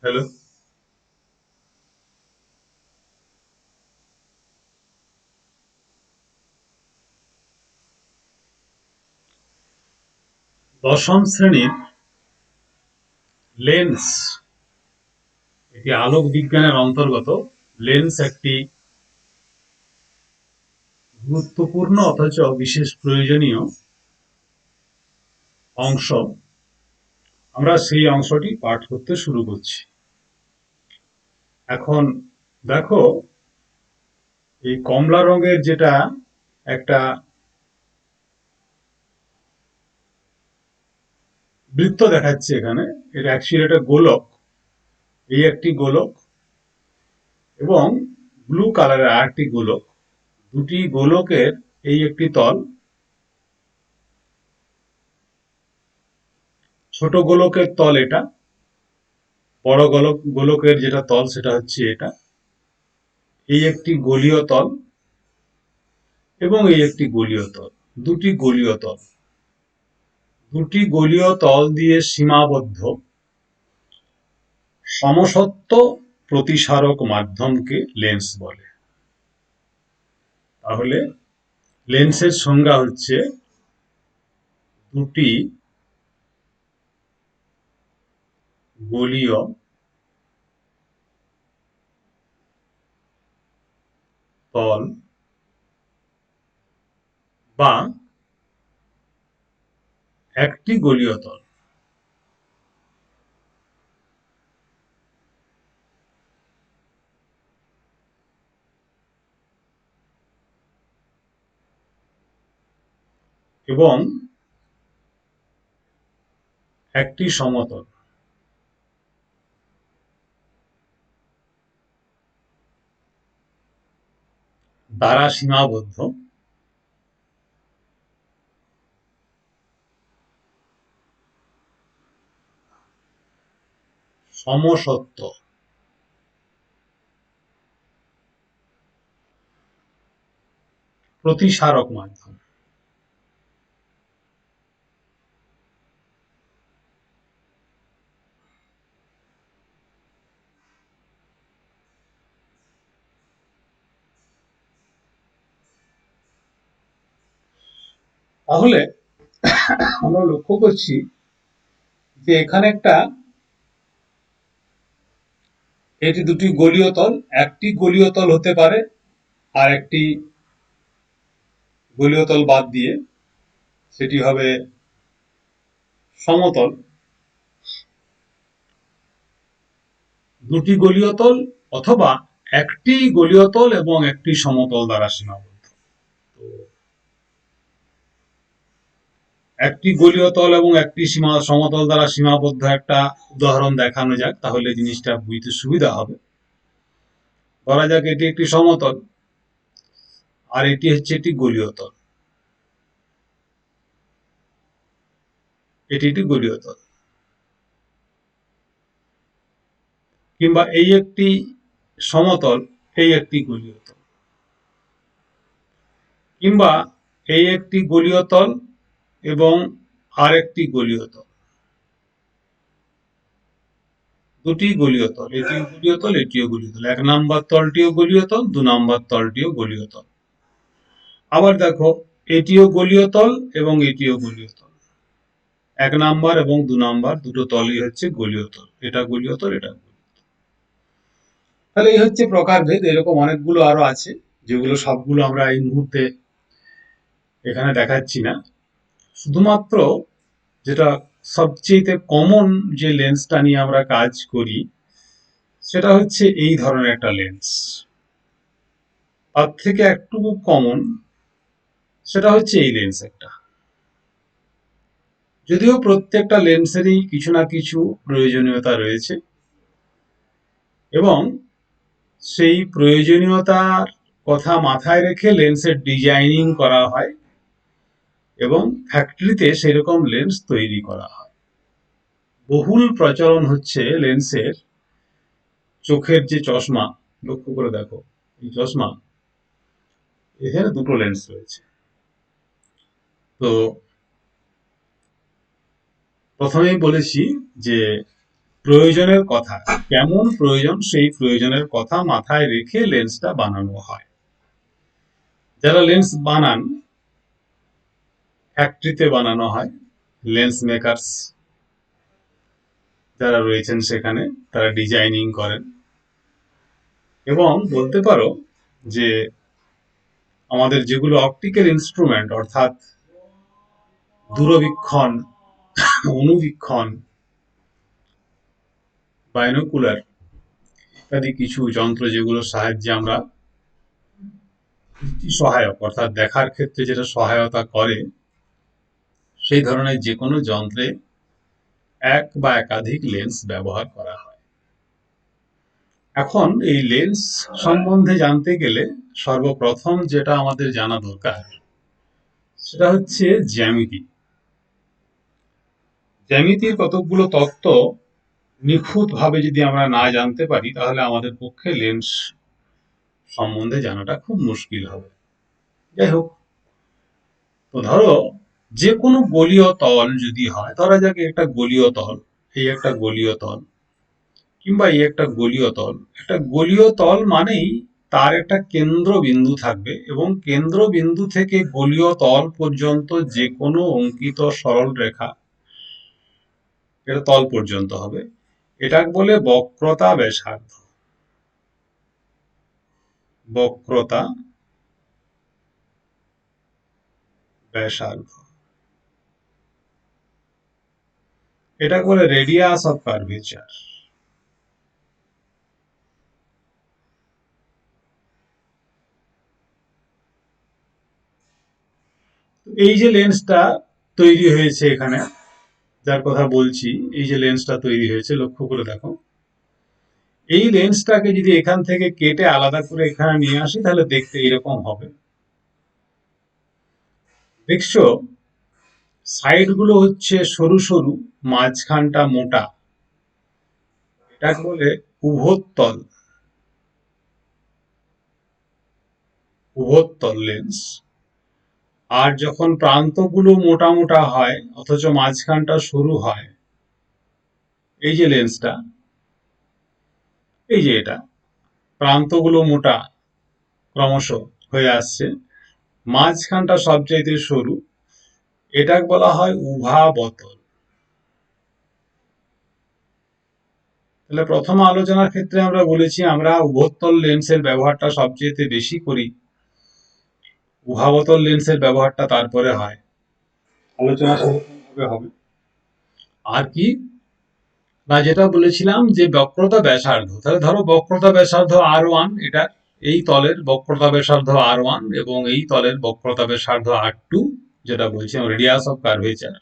Hello. দশম শ্রেণীর lens, এটি আলোক বিজ্ঞানের অন্তর্গত। লেন্স একটি গুরুত্বপূর্ণ অথচ বিশেষ প্রয়োজনীয় অংশ। আমরা সেই অংশটি পাঠ করতে শুরু করছি। এখন দেখো, এই কমলা রঙের যেটা একটা বৃত্ত দেখাচ্ছে এখানে, এটা অ্যাকচুয়ালি একটা গোলক। এই একটি গোলক এবং ব্লু কালারের আর একটি গোলক। দুটি গোলকের এই একটি তল। ছোট গোলকের তল এটা, বড় গোলকের যেটা তল সেটা হচ্ছে এটা। এই একটি গোলীয় তল এবং এই একটি গোলীয় তল। দুটি গোলীয় তল, দুটি গোলীয় তল দিয়ে সীমাবদ্ধ সমসত্ব প্রতিসারক মাধ্যমকে লেন্স বলে। তাহলে লেন্সের সংজ্ঞা হচ্ছে দুটি গোলীয় তল বা একটি গোলীয় তল এবং একটি সমতল দ্বারা সীমাবদ্ধ সমসত্ব প্রতিসারক মাধ্যম। তাহলে আমরা লক্ষ্য করছি যে এখানে এটি দুটি গোলীয় তল। একটি গোলীয় তল হতে পারে, আর একটি গোলীয় তল বাদ দিয়ে সেটি হবে সমতল। দুটি গোলীয় তল অথবা একটি গোলীয় তল এবং একটি সমতল দ্বারা সীমাবদ্ধ। তো একটি গোলীয় তল এবং একটি সমতল দ্বারা সীমাবদ্ধ একটা উদাহরণ দেখানো যাক, তাহলে জিনিসটা বুঝতে সুবিধা হবে। ধরা যাক এটি একটি সমতল আর এটি হচ্ছে একটি গোলীয় তল। এটি একটি গোলীয় তল, কিংবা এই একটি সমতল, এই একটি গোলীয় তল, কিংবা এই একটি গোলীয় তল এবং আর একটি গোলীয় তল। দুটি গোলীয় তল, এটিও গোলীয় তল, এটিও গোলীয় তল। এক নাম্বার তলটিও গোলীয় তল, দু নাম্বার তলটিও গোলীয় তল। আবার দেখো, এটিও গোলীয় তল এবং এটিও গোলীয় তল। এক নাম্বার এবং দু নাম্বার দুটো তলই হচ্ছে গোলীয় তল। এটা গোলীয় তল, এটা গোলীয় তল। তাহলে এই হচ্ছে প্রকারভেদ। এরকম অনেকগুলো আরো আছে, যেগুলো সবগুলো আমরা এই মুহূর্তে এখানে দেখাচ্ছি না। শুধুমাত্র যেটা সবচেয়ে কমন যে লেন্সটা নিয়ে আমরা কাজ করি সেটা হচ্ছে এই ধরনের একটা লেন্স। তার থেকে একটু কমন সেটা হচ্ছে এই লেন্স একটা। যদিও প্রত্যেকটা লেন্সেরই কিছু না কিছু প্রয়োজনীয়তা রয়েছে এবং সেই প্রয়োজনীয়তার কথা মাথায় রেখে লেন্সের ডিজাইনিং করা হয় এবং ফ্যাক্টরিতে সেরকম লেন্স তৈরি করা হয়। বহুল প্রচলন হচ্ছে লেন্সের চোখের যে চশমা। লক্ষ্য করে দেখো, এই চশমা, এখানে দুটো লেন্স রয়েছে। তো প্রথমেই বলেছি যে প্রয়োজনের কথা, কেমন প্রয়োজন সেই প্রয়োজনের কথা মাথায় রেখে লেন্সটা বানানো হয়। যারা লেন্স বানান, ফ্যাক্টরিতে বানানো হয়, লেন্স মেকার্স যারা রয়েছেন সেখানে তারা ডিজাইনিং করেন, এবং বলতে পারো যে আমাদের যেগুলো অপটিক্যাল ইনস্ট্রুমেন্ট অর্থাৎ দূরবীক্ষণ, অনুবীক্ষণ, বাইনোকুলার ইত্যাদি কিছু যন্ত্র যেগুলোর সাহায্যে আমরা সহায়ক অর্থাৎ দেখার ক্ষেত্রে যেটা সহায়তা করে, সেই ধরনের যে কোনো যন্ত্রে এক বা একাধিক লেন্স ব্যবহার করা হয়। এখন এই লেন্স সম্বন্ধে জানতে গেলে সর্বপ্রথম যেটা আমাদের জানা দরকার সেটা হচ্ছে জ্যামিতি। জ্যামিতির কতকগুলো তত্ত্ব নিখুঁতভাবে যদি আমরা না জানতে পারি তাহলে আমাদের পক্ষে লেন্স সম্বন্ধে জানাটা খুব মুশকিল হবে। যাই হোক, তো ধরো যে কোনো গোলীয় তল যদি হয়, ধরা যাক একটা গোলীয় তল, এই একটা গোলীয় তল, কিংবা এই একটা গোলীয় তল। একটা গোলীয় তল মানেই তার একটা কেন্দ্র বিন্দু থাকবে, এবং কেন্দ্র বিন্দু থেকে গোলীয় তল পর্যন্ত যে কোনো অঙ্কিত সরল রেখা, এটা তল পর্যন্ত হবে, এটাকে বলে বক্রতা ব্যাসার্ধ। বক্রতা ব্যাসার্ধ, এটাকে বলে রেডিয়াস অফ কার্ভেচার। এই যে লেন্সটা তৈরি হয়েছে এখানে, যার কথা বলছি, এই যে লেন্সটা তৈরি হয়েছে, লক্ষ্য করে দেখো, এই লেন্সটাকে যদি এখান থেকে কেটে আলাদা করে এখানে নিয়ে আসি তাহলে দেখতে এরকম হবে। দেখছো, সাইড গুলো হচ্ছে সরু সরু, মাঝখানটা মোটা, এটাকে বলে উভোত্তল। উভোত্তল লেন্স। আর যখন প্রান্তগুলো মোটা মোটা হয় অথচ মাঝখানটা সরু হয়, এই যে লেন্সটা, এই যে এটা, প্রান্তগুলো মোটা ক্রমশ হয়ে আসছে, মাঝখানটা সবচাইতে সরু, এটাকে বলা হয় উভাবতল। তাহলে প্রথম আলোচনার ক্ষেত্রে আমরা বলেছি আমরা উভোত্তল লেন্সের ব্যবহারটা সবচেয়ে বেশি করি, উভাবতল লেন্সের ব্যবহারটা তারপরে হয়। আলোচনা সেরকমভাবে হবে। আর কি না, যেটা বলেছিলাম যে বক্রতা ব্যাসার্ধ, তাহলে ধরো বক্রতা ব্যাসার্ধ R1, এটা এই তলের বক্রতা ব্যাসার্ধ R1 এবং এই তলের বক্রতা ব্যাসার্ধ R2, যেটা বলছিলাম রেডিয়াস অফ কার্ভেচার।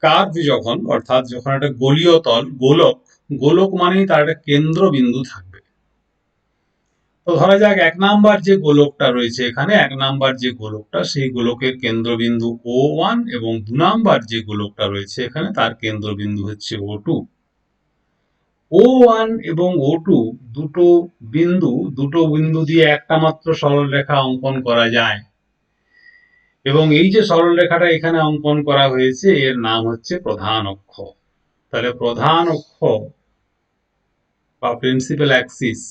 কার্ভ যখন, অর্থাৎ যখন একটা গোলীয় তল, গোলক, গোলক মানেই তার একটা কেন্দ্রবিন্দু থাকবে। তো ধরা যাক 1 নাম্বার যে গোলকটা রয়েছে এখানে, 1 নাম্বার যে গোলকটা, সেই গোলকের কেন্দ্রবিন্দু O1, এবং 2 নাম্বার যে গোলকটা রয়েছে এখানে তার কেন্দ্রবিন্দু হচ্ছে O2। O1 এবং O2 দুটো বিন্দু দিয়ে একটা মাত্র সরলরেখা অঙ্কন করা যায়, এবং এই যে সরলরেখাটা এখানে অঙ্কন করা হয়েছে এর নাম হচ্ছে প্রধান অক্ষ। তাহলে প্রধান অক্ষ বা প্রিন্সিপাল অ্যাক্সিস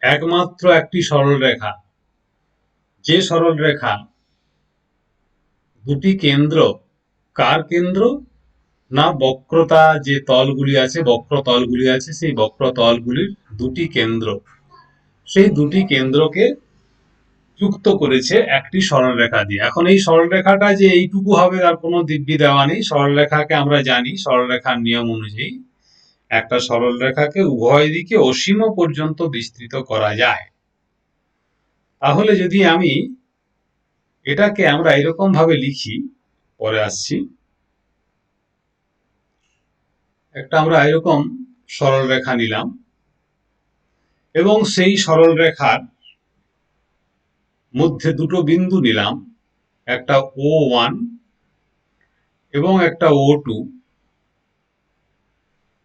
একমাত্র একটি সরলরেখা, যে সরলরেখা দুটি কেন্দ্র, কার কেন্দ্র না বক্রতা যে তলগুলি আছে, বক্র তলগুলি আছে, সেই বক্র তলগুলির দুটি কেন্দ্র, সেই দুটি কেন্দ্রকে যুক্ত করেছে একটি সরলরেখা দিয়ে। এখন এই সরলরেখাটা যে এইটুকু হবে তার কোনো দিব্যি দেওয়া নেই। সরলরেখাকে আমরা জানি, সরলরেখার নিয়ম অনুযায়ী একটা সরলরেখাকে উভয় দিকে অসীম পর্যন্ত বিস্তৃত করা যায়। তাহলে যদি আমি এটাকে আমরা এরকম ভাবে লিখি, পরে আসছি, একটা আমরা এরকম সরলরেখা নিলাম, এবং সেই সরলরেখার মধ্যে দুটো বিন্দু নিলাম, একটা O1 এবং একটা O2,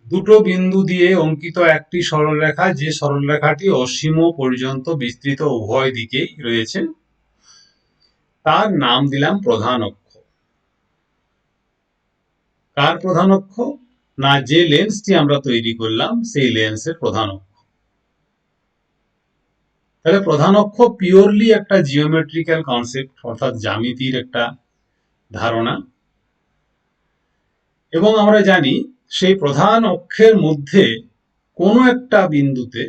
দুটো বিন্দু দিয়ে অঙ্কিত একটি সরলরেখা, যে সরলরেখাটি অসীম পর্যন্ত বিস্তৃত উভয় দিকেই রয়েছে, তার নাম দিলাম প্রধান অক্ষ। কার প্রধান অক্ষ? না, যে লেন্সটি আমরা তৈরি করলাম সেই লেন্সের প্রধান অক্ষ। তাহলে প্রধান অক্ষ পিওরলি একটা জিওমেট্রিক্যাল কনসেপ্ট, অর্থাৎ জ্যামিতির একটা ধারণা। এবং আমরা জানি সেই প্রধান অক্ষের মধ্যে কোনো একটা বিন্দুতে,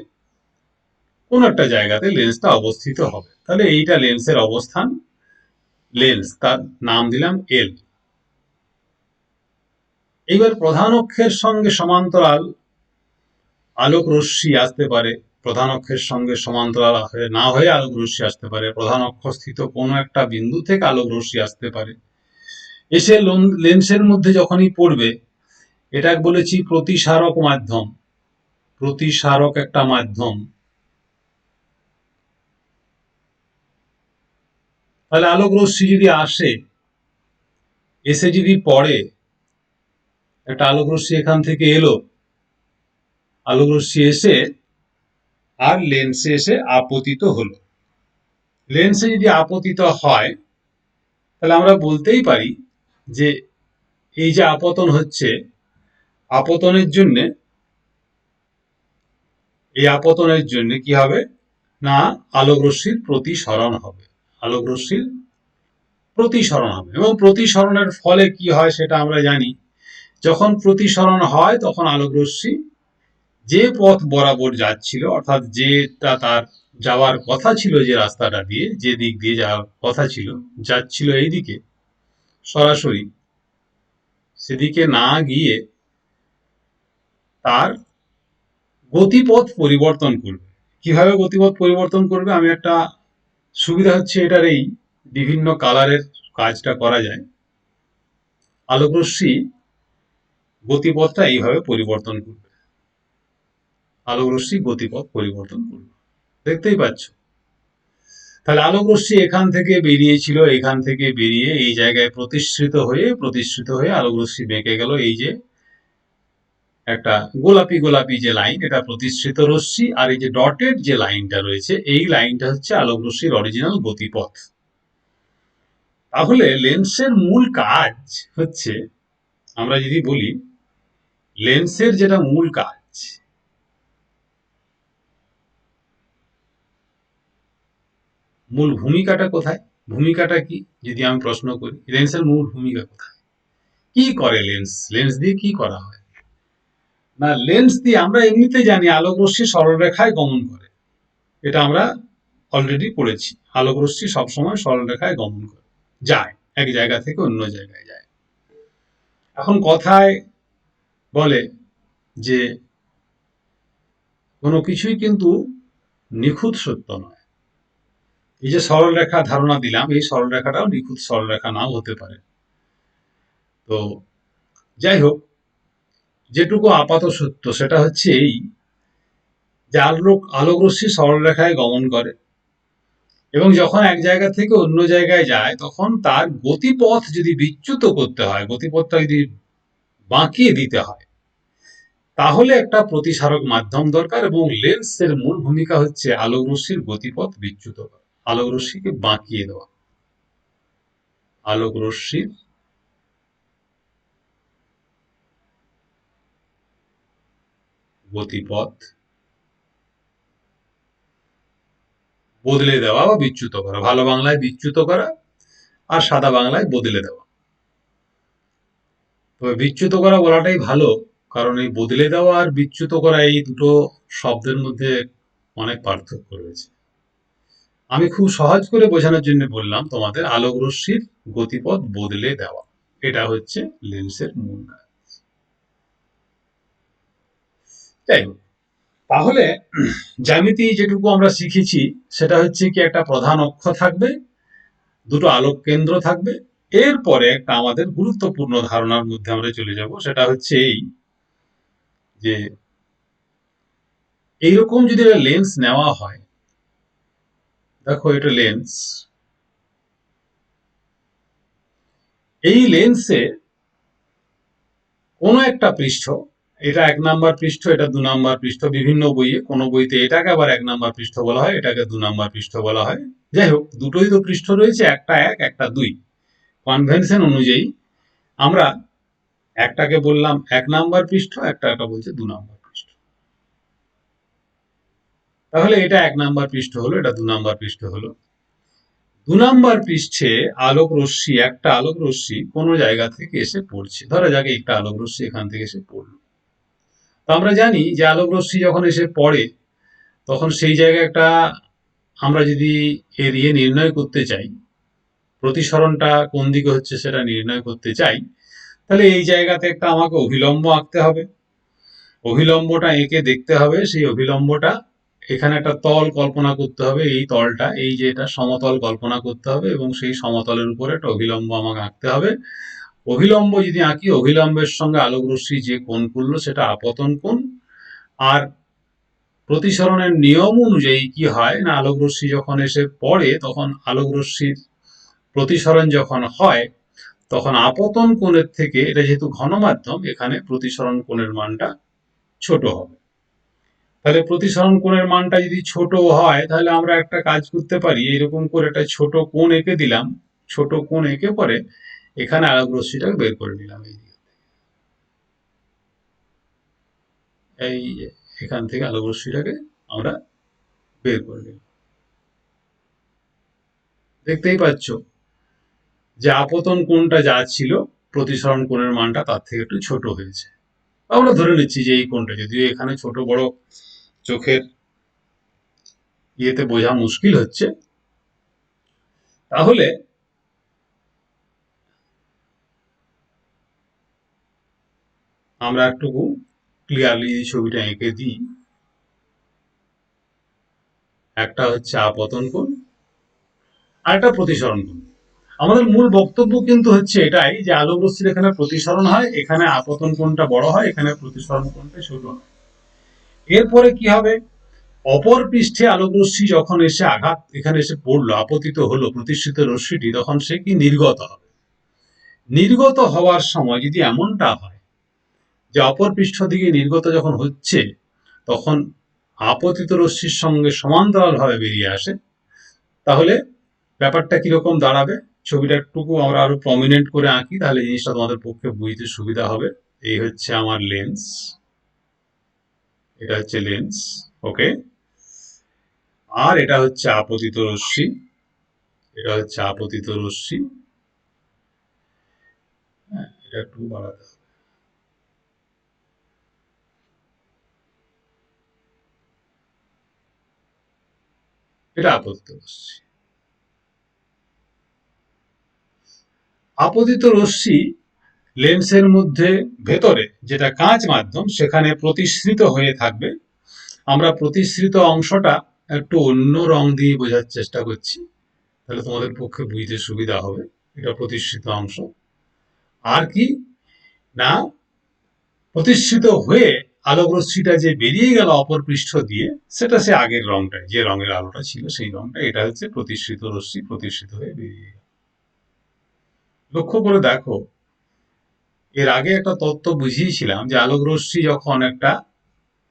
কোনো একটা জায়গাতে লেন্সটা অবস্থিত হবে। তাহলে এইটা লেন্সের অবস্থান, লেন্স, তার নাম দিলাম এল। এইবার প্রধান অক্ষের সঙ্গে সমান্তরাল আলোক রশ্মি আসতে পারে, প্রধান অক্ষের সঙ্গে সমান্তরাল না হয়ে আলোক রশ্মি আসতে পারে, প্রধান অক্ষ স্থিত কোনো একটা বিন্দু থেকে আলোক রশ্মি আসতে পারে, এসে লেন্সের মধ্যে যখনই পড়বে, এটা বলেছি প্রতিসারক মাধ্যম, প্রতিসারক একটা মাধ্যম। তাহলে আলোক রশ্মি যদি আসে, এসে যদি পড়ে, একটা আলোক রশ্মি এখান থেকে এলো, আলোক রশ্মি এসে আর লেন্সে এসে আপতিত হলো। লেন্সে যদি আপতিত হয়, তাহলে আমরা বলতেই পারি যে এই যে আপতন হচ্ছে, আপতনের জন্য, এই আপতনের জন্য কি হবে না, আলোক রশ্মির প্রতিসরণ হবে, আলোক রশ্মির প্রতিসরণ হবে। এবং প্রতিসরণের ফলে কি হয় সেটা আমরা জানি। যখন প্রতিসরণ হয় তখন আলোক রশ্মি যে পথ বরাবর যাচ্ছিল, অর্থাৎ যেটা তার যাওয়ার কথা ছিল, যে রাস্তাটা দিয়ে, যে দিক দিয়ে যাওয়ার কথা ছিল, যাচ্ছিল এই দিকে সরাসরি, সেদিকে না গিয়ে তার গতিপথ পরিবর্তন করবে। কিভাবে গতিপথ পরিবর্তন করবে? আমি একটা সুবিধা হচ্ছে এটার, এই বিভিন্ন কালারের কাজটা করা যায়। আলোক রশ্মি গতিপথটা এইভাবে পরিবর্তন করবে, আলোক রশ্মি গতিপথ পরিবর্তন করবে, দেখতেই পাচ্ছ। তাহলে আলোক রশ্মি এখান থেকে বেরিয়েছিল, এখান থেকে বেরিয়ে এই জায়গায় প্রতিষ্ঠিত হয়ে আলোক রশ্মি বেঁকে গেল। এই যে একটা গোলাপি গোলাপি যে লাইন, এটা প্রতিষ্ঠিত রশ্মি, আর এই যে ডটেড যে লাইনটা রয়েছে, এই লাইনটা হচ্ছে আলোক রশ্মির অরিজিনাল গতিপথ। তাহলে লেন্সের মূল কাজ হচ্ছে, আমরা যদি বলি লেন্সের যেটা মূল কাজ, মূল ভূমিকাটা কোথায়, ভূমিকাটা কি যদি আমি প্রশ্ন করি, লেন্সের মূল ভূমিকা কোথায়, কি করে লেন্স, লেন্স দিয়ে কি করা হয়? না, লেন্স দিয়ে আমরা এমনিতে জানি আলোক রশ্মি সরলরেখায় গমন করে, এটা আমরা অলরেডি পড়েছি। আলোক রশ্মি সবসময় সরলরেখায় গমন করে, যায় এক জায়গা থেকে অন্য জায়গায় যায়। এখন কথায় বলে যে কোনো কিছুই কিন্তু নিখুঁত সত্য নয়। এই যে সরলরেখা ধারণা দিলাম, এই সরলরেখাটাও নিখুঁত সরলরেখা নাও হতে পারে। তো যাই হোক, যেটুকু আপাত সত্য সেটা হচ্ছে এই যে আলোক রশ্মি সরলরেখায় গমন করে, এবং যখন এক জায়গা থেকে অন্য জায়গায় যায়, তখন তার গতিপথ যদি বিচ্যুত করতে হয়, গতিপথটা যদি বাঁকিয়ে দিতে হয়, তাহলে একটা প্রতিসারক মাধ্যম দরকার। এবং লেন্সের মূল ভূমিকা হচ্ছে আলোক রশ্মির গতিপথ বিচ্যুত করা, আলোক রশ্মিকে বাঁকিয়ে দেওয়া, আলোক রশ্মির গতিপথ বদলে দেওয়া বা বিচ্যুত করা। ভালো বাংলায় বিচ্যুত করা, আর সাদা বাংলায় বদলে দেওয়া। তবে বিচ্যুত করা বলাটাই ভালো, কারণ এই বদলে দেওয়া আর বিচ্যুত করা এই দুটো শব্দের মধ্যে অনেক পার্থক্য রয়েছে। আমি খুব সহজ করে বোঝানোর জন্য বললাম তোমাদের, আলোক রশ্মির গতিপথ বদলে দেওয়া, এটা হচ্ছে লেন্সের মূল কাজ। তাই তাহলে জ্যামিতি যেটুকু আমরা শিখেছি সেটা হচ্ছে কি, একটা প্রধান অক্ষ থাকবে, দুটো আলোক কেন্দ্র থাকবে। এরপরে একটা আমাদের গুরুত্বপূর্ণ ধারণার মধ্যে আমরা চলে যাব, সেটা হচ্ছে এই যে এইরকম যদি লেন্স নেওয়া হয়, দেখো এটা লেন্স, এই লেন্সে কোনো একটা পৃষ্ঠ, এটা 1 নাম্বার পৃষ্ঠ, এটা 2 নাম্বার পৃষ্ঠ, বিভিন্ন বইয়ে, কোনো বইতে এটাকে আবার 1 নাম্বার পৃষ্ঠ বলা হয়, এটাকে 2 নাম্বার পৃষ্ঠ বলা হয়। যাই হোক, দুটোই তো পৃষ্ঠ রয়েছে, একটা 1 একটা 2, কনভেনশন অনুযায়ী আমরা একটাকে বললাম 1 নাম্বার পৃষ্ঠ, একটা বলছে 2 নাম্বার পৃষ্ঠ। তাহলে এটা 1 নাম্বার পৃষ্ঠ হলো, এটা 2 নাম্বার পৃষ্ঠ হলো। 2 নাম্বার পৃষ্ঠে একটা আলোক রশ্মি কোনো জায়গা থেকে এসে পড়ছে। ধরা যাক একটা আলোক রশ্মি এখান থেকে এসে পড়লো। তো আমরা জানি যে আলোক রশ্মি যখন এসে পড়ে তখন সেই জায়গায় আমরা যদি এরিয়া নির্ণয় করতে চাই, প্রতিসরণটা কোন দিকে হচ্ছে সেটা নির্ণয় করতে চাই, তাহলে এই জায়গাতে একটা আমাকে অভিলম্ব আঁকতে হবে। অভিলম্বটা এঁকে দেখতে হবে, সেই অভিলম্বটা এখানে একটা তল কল্পনা করতে হবে। এই তলটা, এই যে এটা সমতল কল্পনা করতে হবে এবং সেই সমতলের উপরে একটা অভিলম্ব আমাকে আঁকতে হবে। অভিলম্ব যদি আঁকি, অভিলম্বের সঙ্গে আলোক রশ্মি যে কোণ করলো সেটা আপতন কোণ। আর প্রতিসরণের নিয়ম অনুযায়ী কি হয় না, আলোক রশ্মি যখন এসে পড়ে তখন আলোক রশ্মির প্রতিসরণ যখন হয় তখন আপতন কোণের থেকে, এটা যেহেতু ঘন মাধ্যম, এখানে প্রতিসরণ কোণের মানটা ছোট হবে। তাহলে প্রতিসরণ কোণের মানটা যদি ছোট হয় তাহলে আমরা একটা কাজ করতে পারি, এরকম করে একটা ছোট কোণ এঁকে দিলাম। ছোট কোণ এঁকে পরে এখানে আলোক রশ্মিটাকে বের করে নিলাম। এই এখান থেকে আলোক রশ্মিটাকে আমরা বের করে নিলাম। দেখতেই পাচ্ছ যে আপতন কোণটা যা ছিল প্রতিসরণ কোণের মানটা তার থেকে একটু ছোট হয়েছে। আমরা ধরে নিচ্ছি যে এই কোণটা, যদিও এখানে ছোট বড় চোখের ইয়েতে বোঝা মুশকিল হচ্ছে, তাহলে আমরা একটু ক্লিয়ারলি এই ছবিটা এঁকে দিই। একটা হচ্ছে আপতন কোণ আর একটা প্রতিসরণ কোণ। আমাদের মূল বক্তব্য কিন্তু হচ্ছে এটাই যে আলোক রশ্মির এখানে প্রতিসরণ হয়, এখানে আপতন কোণটা বড় হয়, এখানে প্রতিসরণ কোণটা ছোট হয়। এরপরে কি হবে, অপর পৃষ্ঠে আলোক রশ্মি যখন এসে এখানে এসে পড়লো, আপতিত হলো প্রতিষ্ঠিত রশ্মিটি, তখন সে কি নির্গত হবে। নির্গত হওয়ার সময় যদি এমনটা হয় যে অপর পৃষ্ঠ দিকে নির্গত যখন হচ্ছে তখন আপতিত রশ্মির সঙ্গে সমান্তরাল ভাবে বেরিয়ে আসে, তাহলে ব্যাপারটা কিরকম দাঁড়াবে, ছবিটা একটুকু আমরা আরো প্রমিনেন্ট করে আঁকি, তাহলে জিনিসটা তোমাদের পক্ষে বুঝতে সুবিধা হবে। এই হচ্ছে আমার লেন্স, এটা হচ্ছে লেন্স, ওকে। আর এটা হচ্ছে আপতিত রশ্মি, এটা হচ্ছে আপতিত রশ্মি। হ্যাঁ, এটা একটু বাড়াতে হবে। এটা আপতিত রশ্মি। আপতিত রশ্মি লেন্সের মধ্যে ভেতরে যেটা কাঁচ মাধ্যম সেখানে প্রতিসৃত হয়ে থাকবে। আমরা প্রতিসৃত অংশটা একটু অন্য রং দিয়ে বোঝার চেষ্টা করছি, তাহলে তোমাদের পক্ষে বুঝতে সুবিধা হবে। এটা প্রতিসৃত অংশ। আর কি না, প্রতিষ্ঠিত হয়ে আলোক রশ্মিটা যে বেরিয়ে গেল অপর পৃষ্ঠ দিয়ে, সেটা সে আগের রংটা, যে রঙের আলোটা ছিল সেই রংটা, এটা হচ্ছে প্রতিষ্ঠিত রশ্মি প্রতিষ্ঠিত হয়ে বেরিয়ে গেল। লক্ষ্য করে দেখো, এর আগে একটা তত্ত্ব বুঝিয়েছিলাম যে আলোক রশ্মি যখন একটা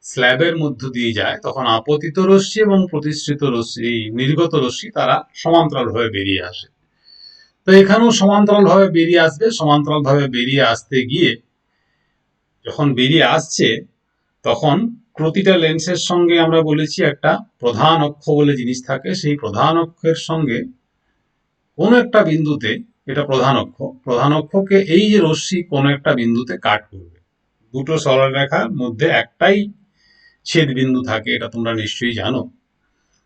স্ল্যাবের মধ্য দিয়ে যায় তখন আপতিত রশ্মি এবং প্রতিষ্ঠিত রশ্মি, নির্গত রশ্মি, তারা সমান্তরাল ভাবে বেরিয়ে আসে। তো এখানেও সমান্তরাল ভাবে বেরিয়ে আসবে। সমান্তরাল ভাবে বেরিয়ে আসতে গিয়ে যখন বেরিয়ে আসছে তখন প্রতিটা লেন্সের সঙ্গে আমরা বলেছি একটা প্রধান অক্ষ বলে জিনিস থাকে, সেই প্রধান অক্ষের সঙ্গে কোন একটা বিন্দুতে, এটা প্রধান অক্ষ, প্রধান অক্ষকে এই যে রশ্মি কোন একটা বিন্দুতে কাট করবে। দুটো সরলরেখার মধ্যে একটাই ছেদ বিন্দু থাকে, এটা তোমরা নিশ্চয়ই জানো।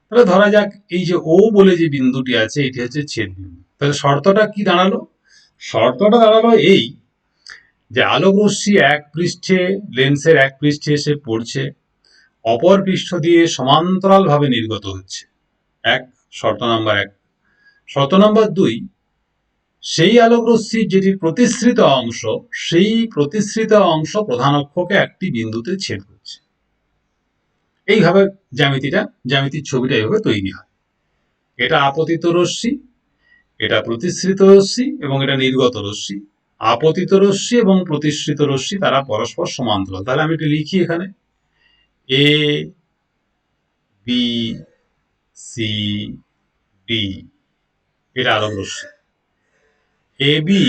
তাহলে ধরা যাক এই যে ও বলে যে বিন্দুটি আছে এটি হচ্ছে ছেদ বিন্দু। তাহলে শর্তটা কি দাঁড়ালো, শর্তটা দাঁড়ালো এই যে আলোক রশ্মি এক পৃষ্ঠে, লেন্সের এক পৃষ্ঠে এসে পড়ছে, অপর পৃষ্ঠ দিয়ে সমান্তরাল ভাবে নির্গত হচ্ছে। এক, শর্ত নাম্বার এক। শর্ত নাম্বার দুই, সেই আলোক রশ্মির যেটি প্রতিসৃত অংশ, সেই প্রতিসৃত অংশ প্রধান অক্ষকে একটি বিন্দুতে ছেদ করছে। এইভাবে জ্যামিতির ছবিটা এইভাবে তৈরি হয়। এটা আপতিত রশ্মি, এটা প্রতিসৃত রশ্মি এবং এটা নির্গত রশ্মি। আপতিত রশ্মি এবং প্রতিসৃত রশ্মি তারা পরস্পর সমান্তরাল। তাহলে আমি এটা লিখি এখানে, এ বি সি ডি, এটা আলোক রশ্মি। এ বি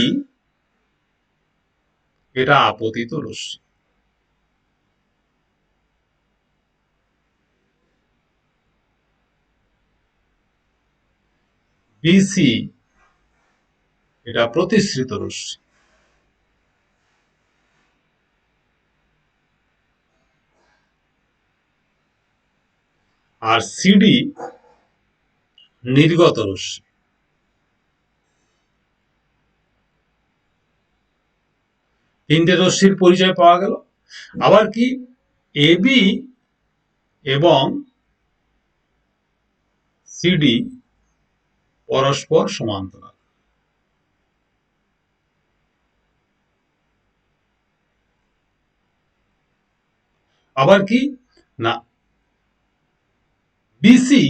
এটা আপতিত রশ্মি। বিসি এটা প্রতিসৃত রশ্মি। আর সিডি নির্গত রশ্মি। তিনটে রশ্মির পরিচয় পাওয়া গেল। আবার কি এবি এবং সিডি পরস্পর সমান্তরাল। আবার কি না বিসি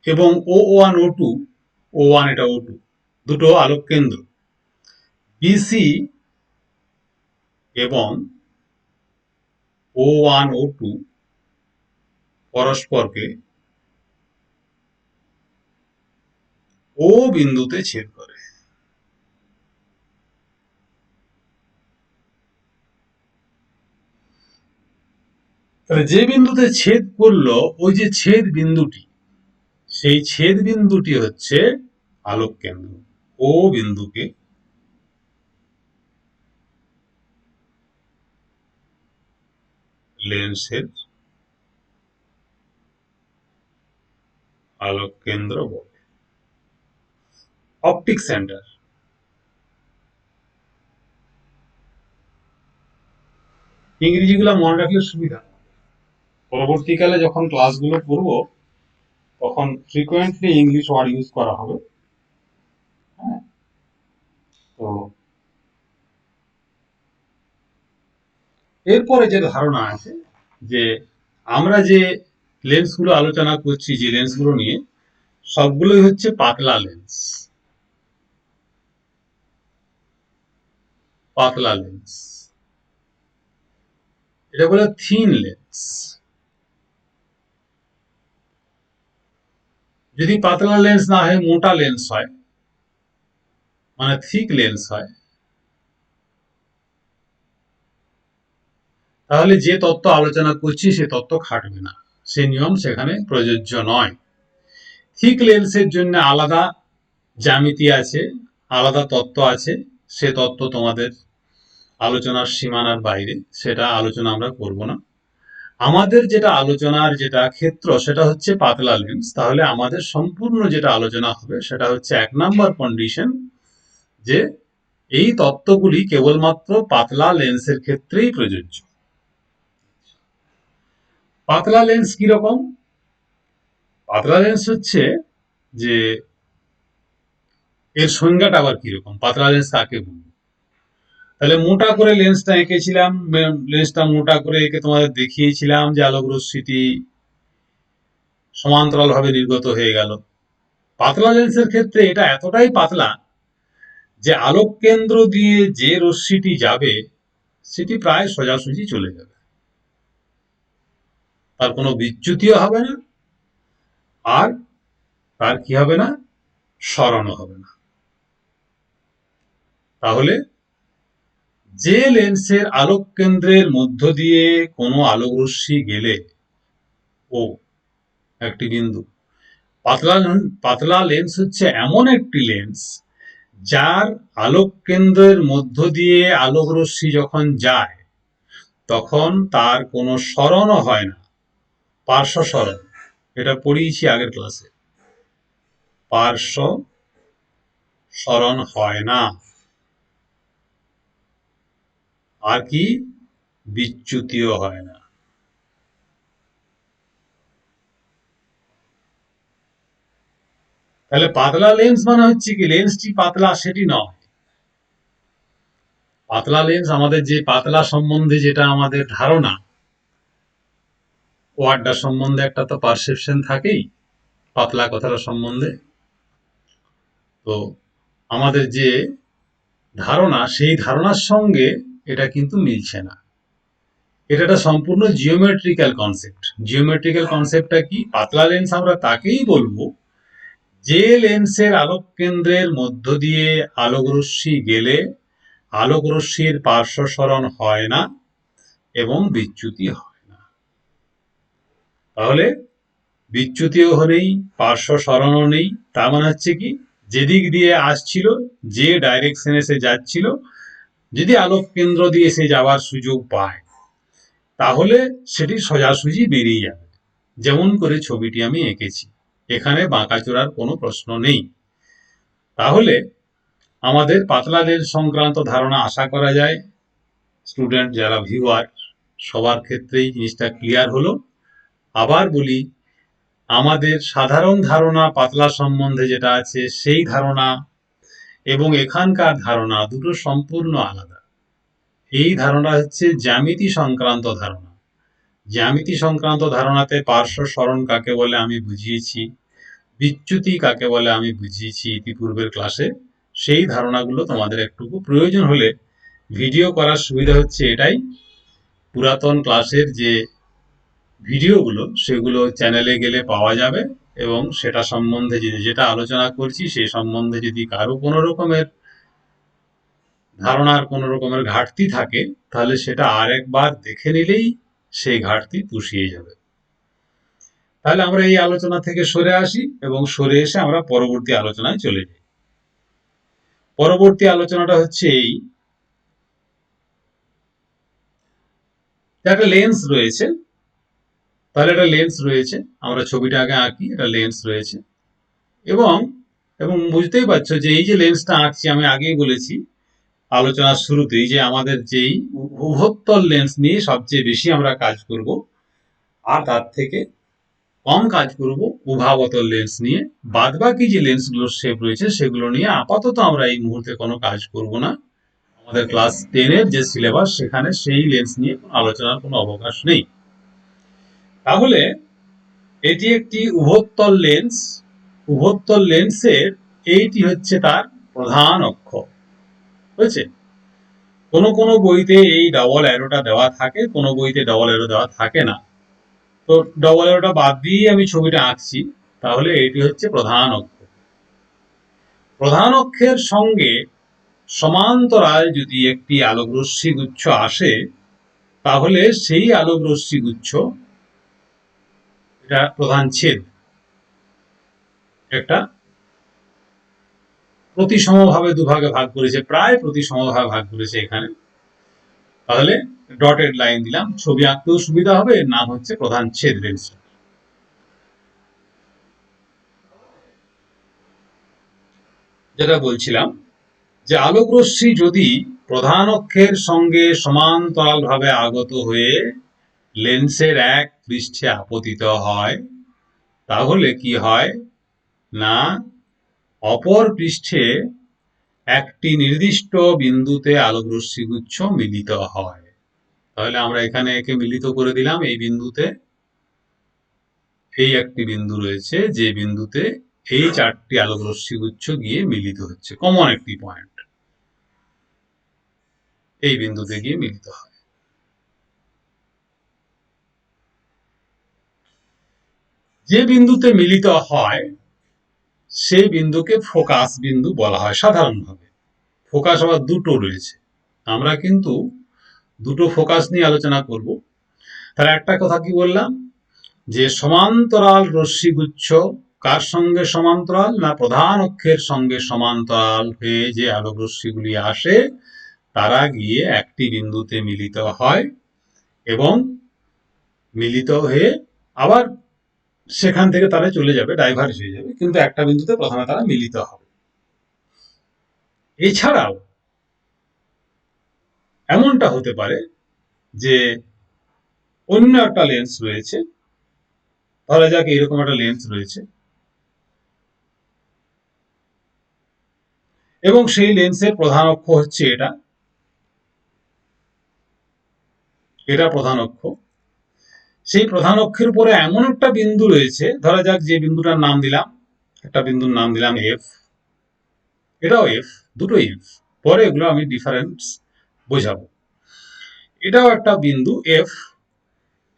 এবং O1 এটা O2 দুটো আলোক কেন্দ্র, বিসি এবং O1 O2 পরস্পরকে ও বিন্দুতে ছেদ করে। তাহলে যে বিন্দুতে ছেদ করলো ওই যে ছেদ বিন্দুটি, সেই ছেদ বিন্দুটি হচ্ছে আলোক কেন্দ্র। ও বিন্দুকে লেন্সের আলোক কেন্দ্র বলে। অপটিক সেন্টার, ইংরেজিগুলো মনে রাখলে সুবিধা। পরবর্তীকালে যখন ক্লাসগুলো করব তখন ফ্রিকোয়েন্টলি ইংলিশ ওয়ার্ড ইউজ করা হবে। হ্যাঁ, তো এরপরে যে ধারণা আছে যে আমরা যে লেন্সগুলো আলোচনা করছি, যে লেন্সগুলো নিয়ে, সবগুলোই হচ্ছে পাতলা লেন্স। পাতলা লেন্স এটা বলে থিন লেন্স। যদি পাতলা লেন্স না হয় মোটা লেন্স হয়, মানে থিক লেন্স হয়, তাহলে যে তত্ত্ব আলোচনা করছি সে তত্ত্ব খাটবে না, সে নিয়ম সেখানে প্রযোজ্য নয়। থিক লেন্সের জন্য আলাদা জ্যামিতি আছে, আলাদা তত্ত্ব আছে, সে তত্ত্ব তোমাদের আলোচনার সীমানার বাইরে, সেটা আলোচনা আমরা করব না। আমাদের যেটা আলোচনার যেটা ক্ষেত্র সেটা হচ্ছে পাতলা লেন্স। তাহলে আমাদের সম্পূর্ণ যেটা আলোচনা হবে সেটা হচ্ছে 1 নাম্বার কন্ডিশন, যে এই তত্ত্বগুলি কেবলমাত্র পাতলা লেন্সের ক্ষেত্রেই প্রযোজ্য। পাতলা লেন্স কিরকম? পাতলা লেন্স হচ্ছে যে এর সংজ্ঞাটা আবার কিরকম, পাতলা লেন্স কাকে বলবো? তাহলে মোটা করে লেন্সটা এঁকেছিলাম, লেন্সটা মোটা করে এঁকে তোমাদের দেখিয়েছিলাম যে আলোক রশ্মিটি সমান্তরাল ভাবে নির্গত হয়ে গেল। পাতলা লেন্সের ক্ষেত্রে এটা এতটাই পাতলা যে আলোক কেন্দ্র দিয়ে যে রশ্মিটি যাবে সেটি প্রায় সোজাসুজি চলে যাবে, তার কোনো বিচ্যুতিও হবে না, আর তার কি হবে না, সরণও হবে না। তাহলে যে লেন্সের আলোক কেন্দ্রের মধ্য দিয়ে কোনো আলোক রশ্মি গেলে ও একটি বিন্দু, পাতলা লেন্স হচ্ছে এমন একটি লেন্স যার আলোক কেন্দ্রের মধ্য দিয়ে আলোক রশ্মি যখন যায় তখন তার কোনো সরণও হয় না, পার্শ্ব সরণ। এটা পড়িয়েছি আগের ক্লাসে, পার্শ্ব সরণ হয় না, আর কি বিচ্যুতিও হয় না। তাহলে পাতলা লেন্স মানে হচ্ছে কি লেন্সটি পাতলা সেটি নয়। পাতলা লেন্স আমাদের যে পাতলা সম্বন্ধে যেটা আমাদের ধারণা, ওয়ার্ডটা সম্বন্ধে একটা তো পারসেপশন থাকেই পাতলা কথাটা সম্বন্ধে। তো আমাদের যে ধারণা সেই ধারণার সঙ্গে এটা কিন্তু মিলছে না। এটা একটা সম্পূর্ণ জিওমেট্রিক্যাল কনসেপ্ট। জিওমেট্রিক্যাল কনসেপ্টটা কি? পাতলা লেন্স আমরা তাকেই বলবো যে লেন্সের আলোক কেন্দ্রের মধ্য দিয়ে আলোক রশ্মি গেলে আলোক রশ্মির পার্শ্ব সরণ হয় না এবং বিচ্যুতি হয় না। তাহলে বিচ্যুতিও নেই, পার্শ্ব সরণও নেই। তার মানে হচ্ছে কি, যেদিক দিয়ে আসছিল, যে ডাইরেকশনে সে যাচ্ছিল, যদি আলোক কেন্দ্র দিয়ে সে যাওয়ার সুযোগ পায় তাহলে সেটি সোজাসুজি বেরিয়ে যাবে, যেমন করে ছবিটি আমি এঁকেছি। এখানে বাঁকাচোরার কোনো প্রশ্ন নেই। তাহলে আমাদের পাতলা লেন্স সংক্রান্ত ধারণা আশা করা যায় স্টুডেন্ট যারা ভিউয়ার সবার ক্ষেত্রেই জিনিসটা ক্লিয়ার হলো। আবার বলি, আমাদের সাধারণ ধারণা পাতলা সম্বন্ধে যেটা আছে সেই ধারণা এবং এখানকার ধারণা দুটো সম্পূর্ণ আলাদা। এই ধারণা হচ্ছে জ্যামিতি সংক্রান্ত ধারণা। জ্যামিতি সংক্রান্ত ধারণাতে পার্শ্ব সরণ কাকে বলে আমি বুঝিয়েছি, বিচ্যুতি কাকে বলে আমি বুঝিয়েছি ইতিপূর্বের ক্লাসে। সেই ধারণাগুলো তোমাদের একটুকু প্রয়োজন হলে ভিডিও করার সুবিধা হচ্ছে এটাই, পুরাতন ক্লাসের যে ভিডিওগুলো সেগুলো চ্যানেলে গেলে পাওয়া যাবে, এবং সেটা সম্বন্ধে যেটা আলোচনা করছি সে সম্বন্ধে যদি কারো কোনো রকমের ধারণার কোনো রকমের ঘাটতি থাকে তাহলে সেটা আরেকবার দেখে নিলেই সেই ঘাটতি পুষিয়ে যাবে। তাহলে আমরা এই আলোচনা থেকে সরে আসি এবং সরে এসে আমরা পরবর্তী আলোচনায় চলে যাই। পরবর্তী আলোচনাটা হচ্ছে এই, একটা লেন্স রয়েছে। তাহলে একটা লেন্স রয়েছে, আমরা ছবিটা আগে আঁকি, একটা লেন্স রয়েছে এবং এবং বুঝতেই পারছো যে এই যে লেন্সটা আঁকছি, আমি আগেই বলেছি আলোচনার শুরুতেই যে আমাদের যেই উভত্তল লেন্স নিয়ে সবচেয়ে বেশি আমরা কাজ করব, আর তার থেকে কম কাজ করব উভাবতল লেন্স নিয়ে। বাদবাকি যে লেন্সগুলোর শেপ রয়েছে সেগুলো নিয়ে আপাতত আমরা এই মুহূর্তে কোনো কাজ করব না। আমাদের ক্লাস 10-এর যে সিলেবাস সেখানে সেই লেন্স নিয়ে আলোচনার কোনো অবকাশ নেই। তাহলে এটি একটি উভত্তল লেন্স। উভত্তল লেন্সের এইটি হচ্ছে তার প্রধান অক্ষ, বুঝেছে? কোনো কোনো বইতে এই ডবল অ্যারোটা দেওয়া থাকে, কোনো বইতে ডবল অ্যারো দেওয়া থাকে না। তো ডবল অ্যারোটা বাদ দিয়ে আমি ছবিটা আঁকছি। তাহলে এটি হচ্ছে প্রধান অক্ষ। প্রধান অক্ষের সঙ্গে সমান্তরাল যদি একটি আলোক রশ্মি গুচ্ছ আসে তাহলে সেই আলোক রশ্মি গুচ্ছ, এটা প্রধান ছেদ, একটা প্রতিসমভাবে দুভাগে ভাগ করেছে, প্রায় প্রতিসমভাবে ভাগ করেছে এখানে। তাহলে ডটেড লাইন দিলাম, ছবি আঁকতেও সুবিধা হবে, এর নাম হচ্ছে প্রধান ছেদ লেন্স। যেটা বলছিলাম যে আলোক রশ্মি যদি প্রধান অক্ষের সঙ্গে সমান্তরাল ভাবে আগত হয়ে লেন্সের এক পৃষ্ঠে আপতিত হয় তাহলে কি হয় না, অপর পৃষ্ঠে একটি নির্দিষ্ট বিন্দুতে আলোক রশ্মি গুচ্ছ মিলিত হয়। তাহলে আমরা এখানে একে মিলিত করে দিলাম এই বিন্দুতে। এই একটি বিন্দু রয়েছে যে বিন্দুতে এই চারটি আলোক রশ্মি গুচ্ছ গিয়ে মিলিত হচ্ছে, কমন একটি পয়েন্ট, এই বিন্দুতে গিয়ে মিলিত হয়। যে বিন্দুতে মিলিত হয় সেই বিন্দুকে ফোকাস বিন্দু বলা হয় সাধারণভাবে। ফোকাস আবার দুটো রয়েছে, আমরা কিন্তু দুটো ফোকাস নিয়ে আলোচনা করব। তার একটা কথা কি বললাম, যে সমান্তরাল রশ্মিগুচ্ছ কার সঙ্গে সমান্তরাল, না প্রধান অক্ষের সঙ্গে সমান্তরাল হয়ে যে আলোক রশ্মিগুলি আসে তারা গিয়ে একটি বিন্দুতে মিলিত হয় এবং মিলিত হয়ে আবার সেখান থেকে তারা চলে যাবে, ডাইভার্জ হয়ে যাবে, কিন্তু একটা বিন্দুতে প্রথমে তারা মিলিত হবে। এছাড়াও এমনটা হতে পারে যে অন্য একটা লেন্স রয়েছে, ধরা যাক এরকম একটা লেন্স রয়েছে এবং সেই লেন্সের প্রধান অক্ষ হচ্ছে এটা, এটা প্রধান অক্ষ। সেই প্রধান অক্ষের উপরে এমন একটা বিন্দু রয়েছে, ধরা যাক যে বিন্দুটার নাম দিলাম, একটা বিন্দুর নাম দিলাম এফ, এটাও এফ, দুটো এফ, পরে এগুলো আমি ডিফারেন্স বোঝাবো। এটাও একটা বিন্দু এফ।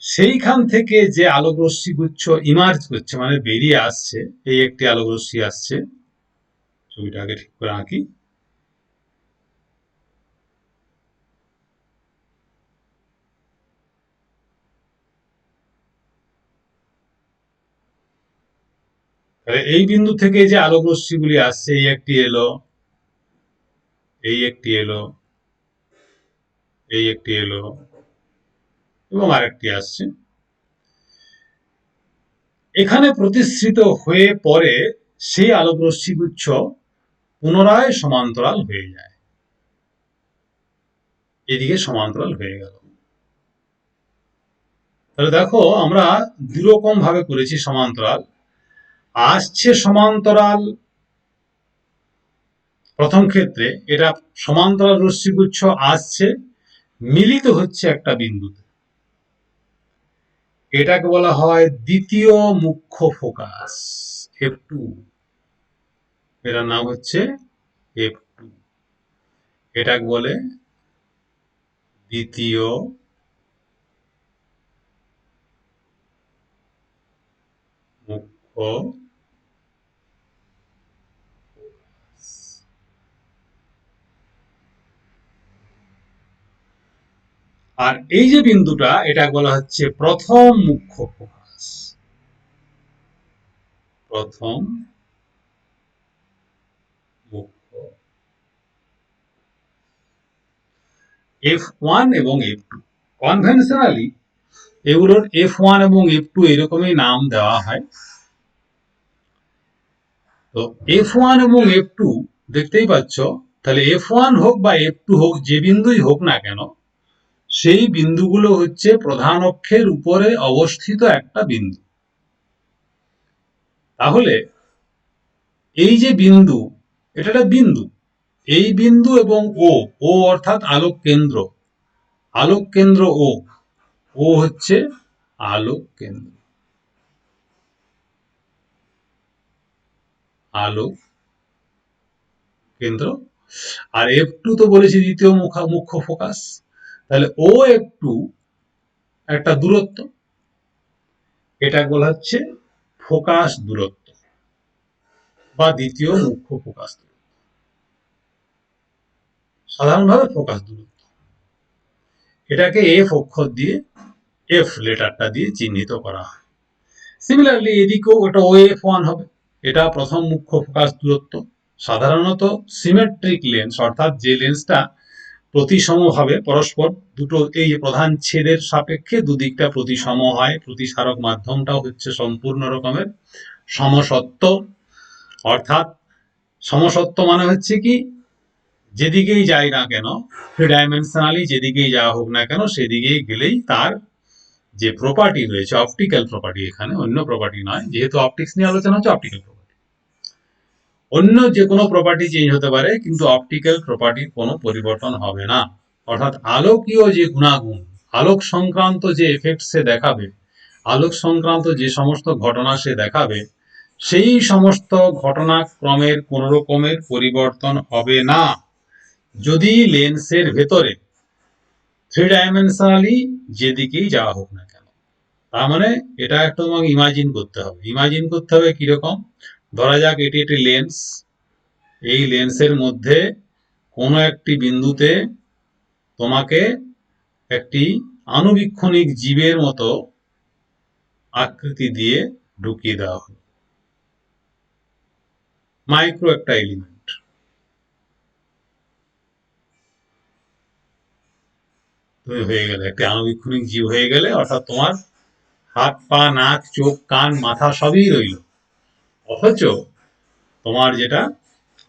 সেইখান থেকে যে আলোক রশ্মি গুচ্ছ ইমার্জ করছে, মানে বেরিয়ে আসছে, এই একটি আলোক রশ্মি আসছে, ছবিটা আগে ঠিক করে আঁকি। তাহলে এই বিন্দু থেকে যে আলোক রশ্মিগুলি আসছে, এই একটি এলো, এই একটি এলো, এই একটি এলো এবং আরেকটি আসছে, এখানে প্রতিসৃত হয়ে পরে সেই আলোক রশ্মিগুচ্ছ পুনরায় সমান্তরাল হয়ে যায়, এদিকে সমান্তরাল হয়ে গেল। তাহলে দেখো আমরা দুরকম ভাবে করেছি সমান্তরাল। আসছে সমান্তরাল, প্রথম ক্ষেত্রে এটা সমান্তরাল রশ্মিগুচ্ছ আসছে, মিলিত হচ্ছে একটা বিন্দুতে, এটাকে বলা হয় দ্বিতীয় মুখ্য ফোকাস, F2, এটার নাম হচ্ছে F2, এটাকে বলে দ্বিতীয় মুখ্য। আর এই যে বিন্দুটা, এটা বলা হচ্ছে প্রথম মুখ্য ফোকাস, প্রথম মুখ্য। F1 এবং F2 কনভেনশনালি এগুলোর F1 এবং F2 এরকমই নাম দেওয়া হয়। তো F1 এবং F2 দেখতেই পাচ্ছ, তাহলে F1 হোক বা F2 হোক, যে বিন্দুই হোক না কেন, সেই বিন্দুগুলো হচ্ছে প্রধান অক্ষের উপরে অবস্থিত একটা বিন্দু। তাহলে এই যে বিন্দু, এটা একটা বিন্দু, এই বিন্দু এবং ও অর্থাৎ আলোক কেন্দ্র, আলোক কেন্দ্র ও হচ্ছে আলোক কেন্দ্র, আলোক কেন্দ্র। আর F2 তো বলেছি দ্বিতীয় মুখ্য ফোকাস। তাহলে F2 একটা দূরত্ব, এটা বলা হচ্ছে ফোকাস দূরত্ব বা দ্বিতীয় মুখ্য ফোকাস দূরত্ব, সাধারণভাবে ফোকাস দূরত্ব। এটাকে F অক্ষর দিয়ে, F লেটারটা দিয়ে চিহ্নিত করা হয়। সিমিলারলি এদিকেও ওটা OF1 হবে, এটা প্রথম মুখ্য ফোকাস দূরত্ব। সাধারণত সিমেট্রিক লেন্স, অর্থাৎ যে লেন্সটা প্রতিসমভাবে পরস্পর দুটো এই প্রধান ছেদের সাপেক্ষে দুদিকটা প্রতিসম হয়, প্রতিসারক মাধ্যমটাও হচ্ছে সম্পূর্ণ রকমের সমসত্ব। অর্থাৎ সমসত্ব মানে হচ্ছে কি, যেদিকেই যাই না কেন, থ্রি ডাইমেনশনালি যেদিকেই যাওয়া হোক না কেন, সেদিকেই গেলেই তার যে প্রপার্টি রয়েছে, অপটিক্যাল প্রপার্টি, এখানে অন্য প্রপার্টি নয়, যেহেতু অপটিক্স নিয়ে আলোচনা হচ্ছে, অপটিক্যাল প্রপার্টি, অন্য যে কোনো প্রপার্টি চেঞ্জ হতে পারে, কিন্তু অপটিক্যাল প্রপার্টির কোনো পরিবর্তন হবে না। অর্থাৎ আলোকীয় যে গুণাগুণ, আলোক সংক্রান্ত যে এফেক্ট সে দেখাবে, আলোক সংক্রান্ত যে সমস্ত ঘটনা সে দেখাবে, সেই সমস্ত ঘটনাক্রমের কোন রকমের পরিবর্তন হবে না যদি লেন্সের ভেতরে থ্রি ডাইমেনশনালি যেদিকেই যাওয়া হোক না কেন। তার মানে এটা একটা তোমাকে ইমাজিন করতে হবে। ইমাজিন করতে হবে কিরকম, ধরা যাক এটি একটি লেন্স, এই লেন্সের মধ্যে কোনো একটি বিন্দুতে তোমাকে একটি আণুবীক্ষণিক জীবের মতো আকৃতি দিয়ে ঢুকিয়ে দেওয়া হলো, মাইক্রো একটা এলিমেন্ট। তুমি হয়ে গেলে একটি আণুবীক্ষণিক জীব হয়ে গেলে, অর্থাৎ তোমার হাত পা নাক চোখ কান মাথা সবই রইল, অথচ তোমার যেটা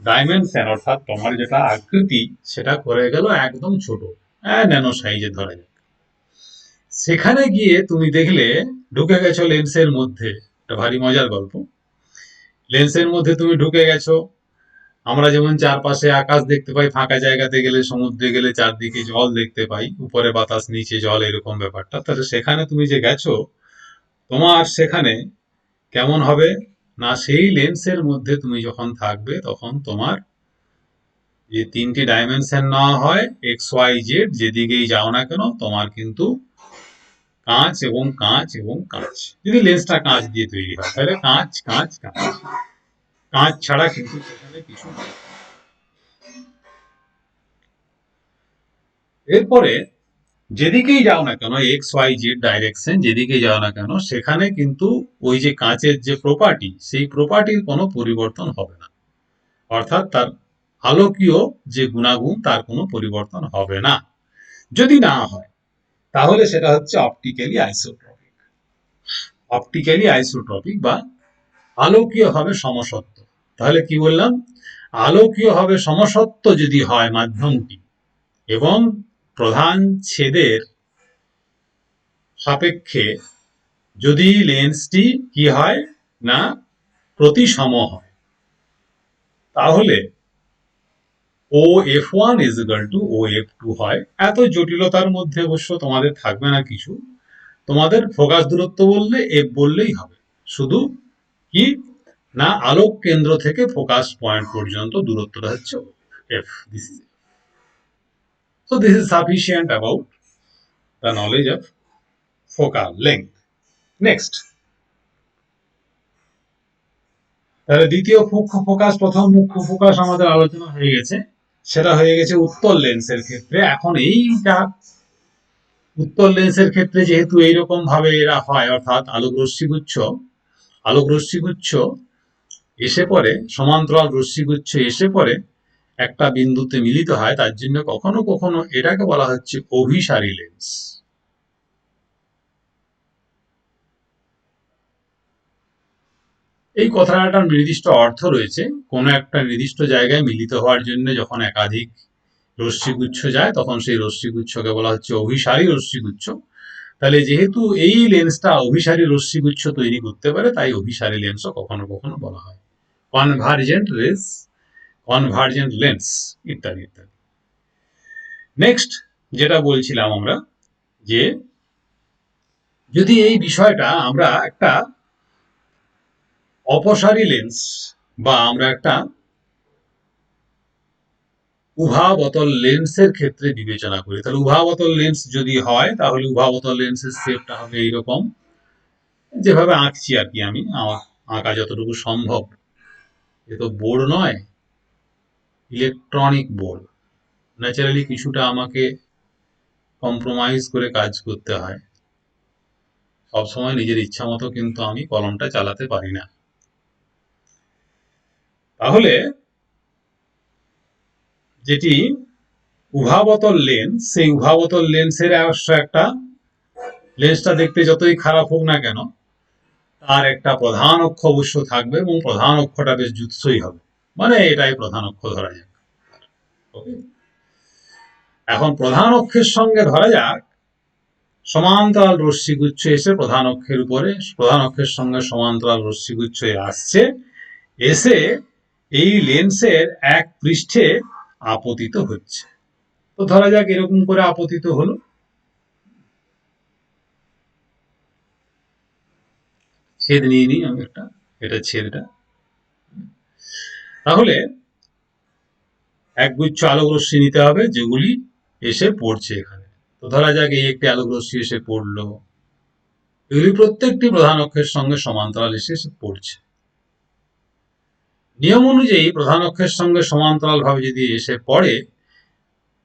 ডাইমেনশন, অর্থাৎ তোমার যেটা আকৃতি, সেটা করে গেল একদম ছোট, ন্যানো সাইজে ধরা যাক। সেখানে গিয়ে তুমি দেখলে ঢুকে গেছো লেন্সের মধ্যে, একটা ভারী মজার গল্প। লেন্সের মধ্যে তুমি ঢুকে গেছো, আমরা যেমন চারপাশে আকাশ দেখতে পাই, ফাঁকা জায়গাতে গেলে, সমুদ্রে গেলে চারদিকে জল দেখতে পাই, উপরে বাতাস নিচে জল, এরকম ব্যাপারটা। তাহলে সেখানে তুমি যে গেছো, তোমার সেখানে কেমন হবে না, সেই লেন্সের মধ্যে তুমি যখন থাকবে, তখন তোমার যে তিনটি ডাইমেনশন নেওয়া হয়, এক্স ওয়াই জেড, যেদিকেই যাও না কেন, তোমার কিন্তু কাঁচ এবং কাঁচ এবং কাঁচ। যদি লেন্সটা কাঁচ দিয়ে তৈরি হয়, তাহলে কাঁচ কাঁচ কাঁচ, কাঁচ ছাড়া কিন্তু সেখানে কিছু নেই। এরপরে যেদিকেই যাও না কেন, এক্স ওয়াই জেড ডাইরেকশন যেদিকেই যাও না কেন, সেখানে কিন্তু ওই যে কাঁচের যে প্রপার্টি, সেই প্রপার্টির কোনো পরিবর্তন হবে না। অর্থাৎ তার আলোকীয় যে গুণাগুণ, তার কোনো পরিবর্তন হবে না। যদি না হয় তাহলে সেটা হচ্ছে অপটিক্যালি আইসোট্রপিক। অপটিক্যালি আইসোট্রপিক বা আলোকীয় ভাবে সমসত্ব। তাহলে কি বললাম? আলোকীয় ভাবে সমসত্ব যদি হয় মাধ্যমটি, এবং প্রধান ছেদের সাপেক্ষে যদি লেন্সটি কি হয় না প্রতিসম হয়, তাহলে O F one is equal to O F two হয়। এত জটিলতার মধ্যে অবশ্য তোমাদের থাকবে না কিছু, তোমাদের ফোকাস দূরত্ব বললে এফ বললেই হবে। শুধু কি না আলোক কেন্দ্র থেকে ফোকাস পয়েন্ট পর্যন্ত দূরত্বটা হচ্ছে F. This is so this is sufficient about the knowledge of focal length. Next, তাহলে দ্বিতীয় মুখ্য ফোকাস, প্রথম মুখ্য ফোকাস আমাদের আলোচনা হয়ে গেছে, সেটা হয়ে গেছে উত্তল লেন্সের ক্ষেত্রে। এখন এইটা উত্তল লেন্সের ক্ষেত্রে যেহেতু এইরকম ভাবে এরা হয়, অর্থাৎ আলোক রশ্মিগুচ্ছ এসে পড়ে, সমান্তরাল রশ্মিগুচ্ছ এসে পড়ে একটা বিন্দুতে মিলিত হয়, তার জন্য কখনো কখনো এটাকে বলা হচ্ছে অভিসারী লেন্স। এই কথাটার নির্দিষ্ট অর্থ রয়েছে। কোনো একটা নির্দিষ্ট জায়গায় মিলিত হওয়ার জন্য যখন একাধিক রশ্মিগুচ্ছ যায়, তখন সেই রশ্মিগুচ্ছকে বলা হচ্ছে অভিসারী রশ্মিগুচ্ছ। তাহলে যেহেতু এই লেন্সটা অভিসারী রশ্মিগুচ্ছ তৈরি করতে পারে, তাই অভিসারী লেন্সও কখনো কখনো বলা হয়। কনভার্জেন্ট রেস, কনভার্জেন্ট লেন্স ইত্যাদি ইত্যাদি। নেক্সট যেটা বলছিলাম আমরা, যে যদি এই বিষয়টা আমরা একটা অপসারী লেন্স বা আমরা একটা উভাবতল লেন্সের ক্ষেত্রে বিবেচনা করি, তাহলে উভাবতল লেন্স যদি হয়, তাহলে উভাবতল লেন্সের শেপটা হবে এইরকম, যেভাবে আঁকছি আর কি আমি, আমার আঁকা যতটুকু সম্ভব। এ তো বোর্ড নয়, ইলেকট্রনিক বোর্ড, ন্যাচারালি কিছুটা আমাকে কম্প্রোমাইজ করে কাজ করতে হয়। সবসময় নিজের ইচ্ছা মতো কিন্তু আমি কলমটা চালাতে পারি না। তাহলে যেটি উভাবতল লেন্স, সেই উভাবতল লেন্সের অবশ্য একটা, লেন্সটা দেখতে যতই খারাপ হোক না কেন, তার একটা প্রধান অক্ষ অবশ্য থাকবে, এবং প্রধান অক্ষটা বেশ জুৎসই হবে, মানে এটাই প্রধান অক্ষ ধরা যাক। ওকে, এখন প্রধান অক্ষের সঙ্গে ধরা যাক সমান্তরাল রশ্মিগুচ্ছ এসে প্রধান অক্ষের উপরে, প্রধান অক্ষের সঙ্গে সমান্তরাল রশ্মিগুচ্ছ আসছে, এসে এই লেন্সের এক পৃষ্ঠে আপতিত হচ্ছে। তো ধরা যাক এরকম করে আপতিত হলো, ছেদ নিয়ে নিই আমি একটা, এটা ছেদটা। তাহলে একগুচ্ছ আলোক রশ্মি নিতে হবে যেগুলি এসে পড়ছে এখানে। তো ধরা যাক এই একটি আলোক রশ্মি এসে পড়লো, এগুলি প্রত্যেকটি প্রধান অক্ষের সঙ্গে সমান্তরাল এসে পড়ছে। নিয়ম অনুযায়ী প্রধান অক্ষের সঙ্গে সমান্তরাল ভাবে যদি এসে পড়ে,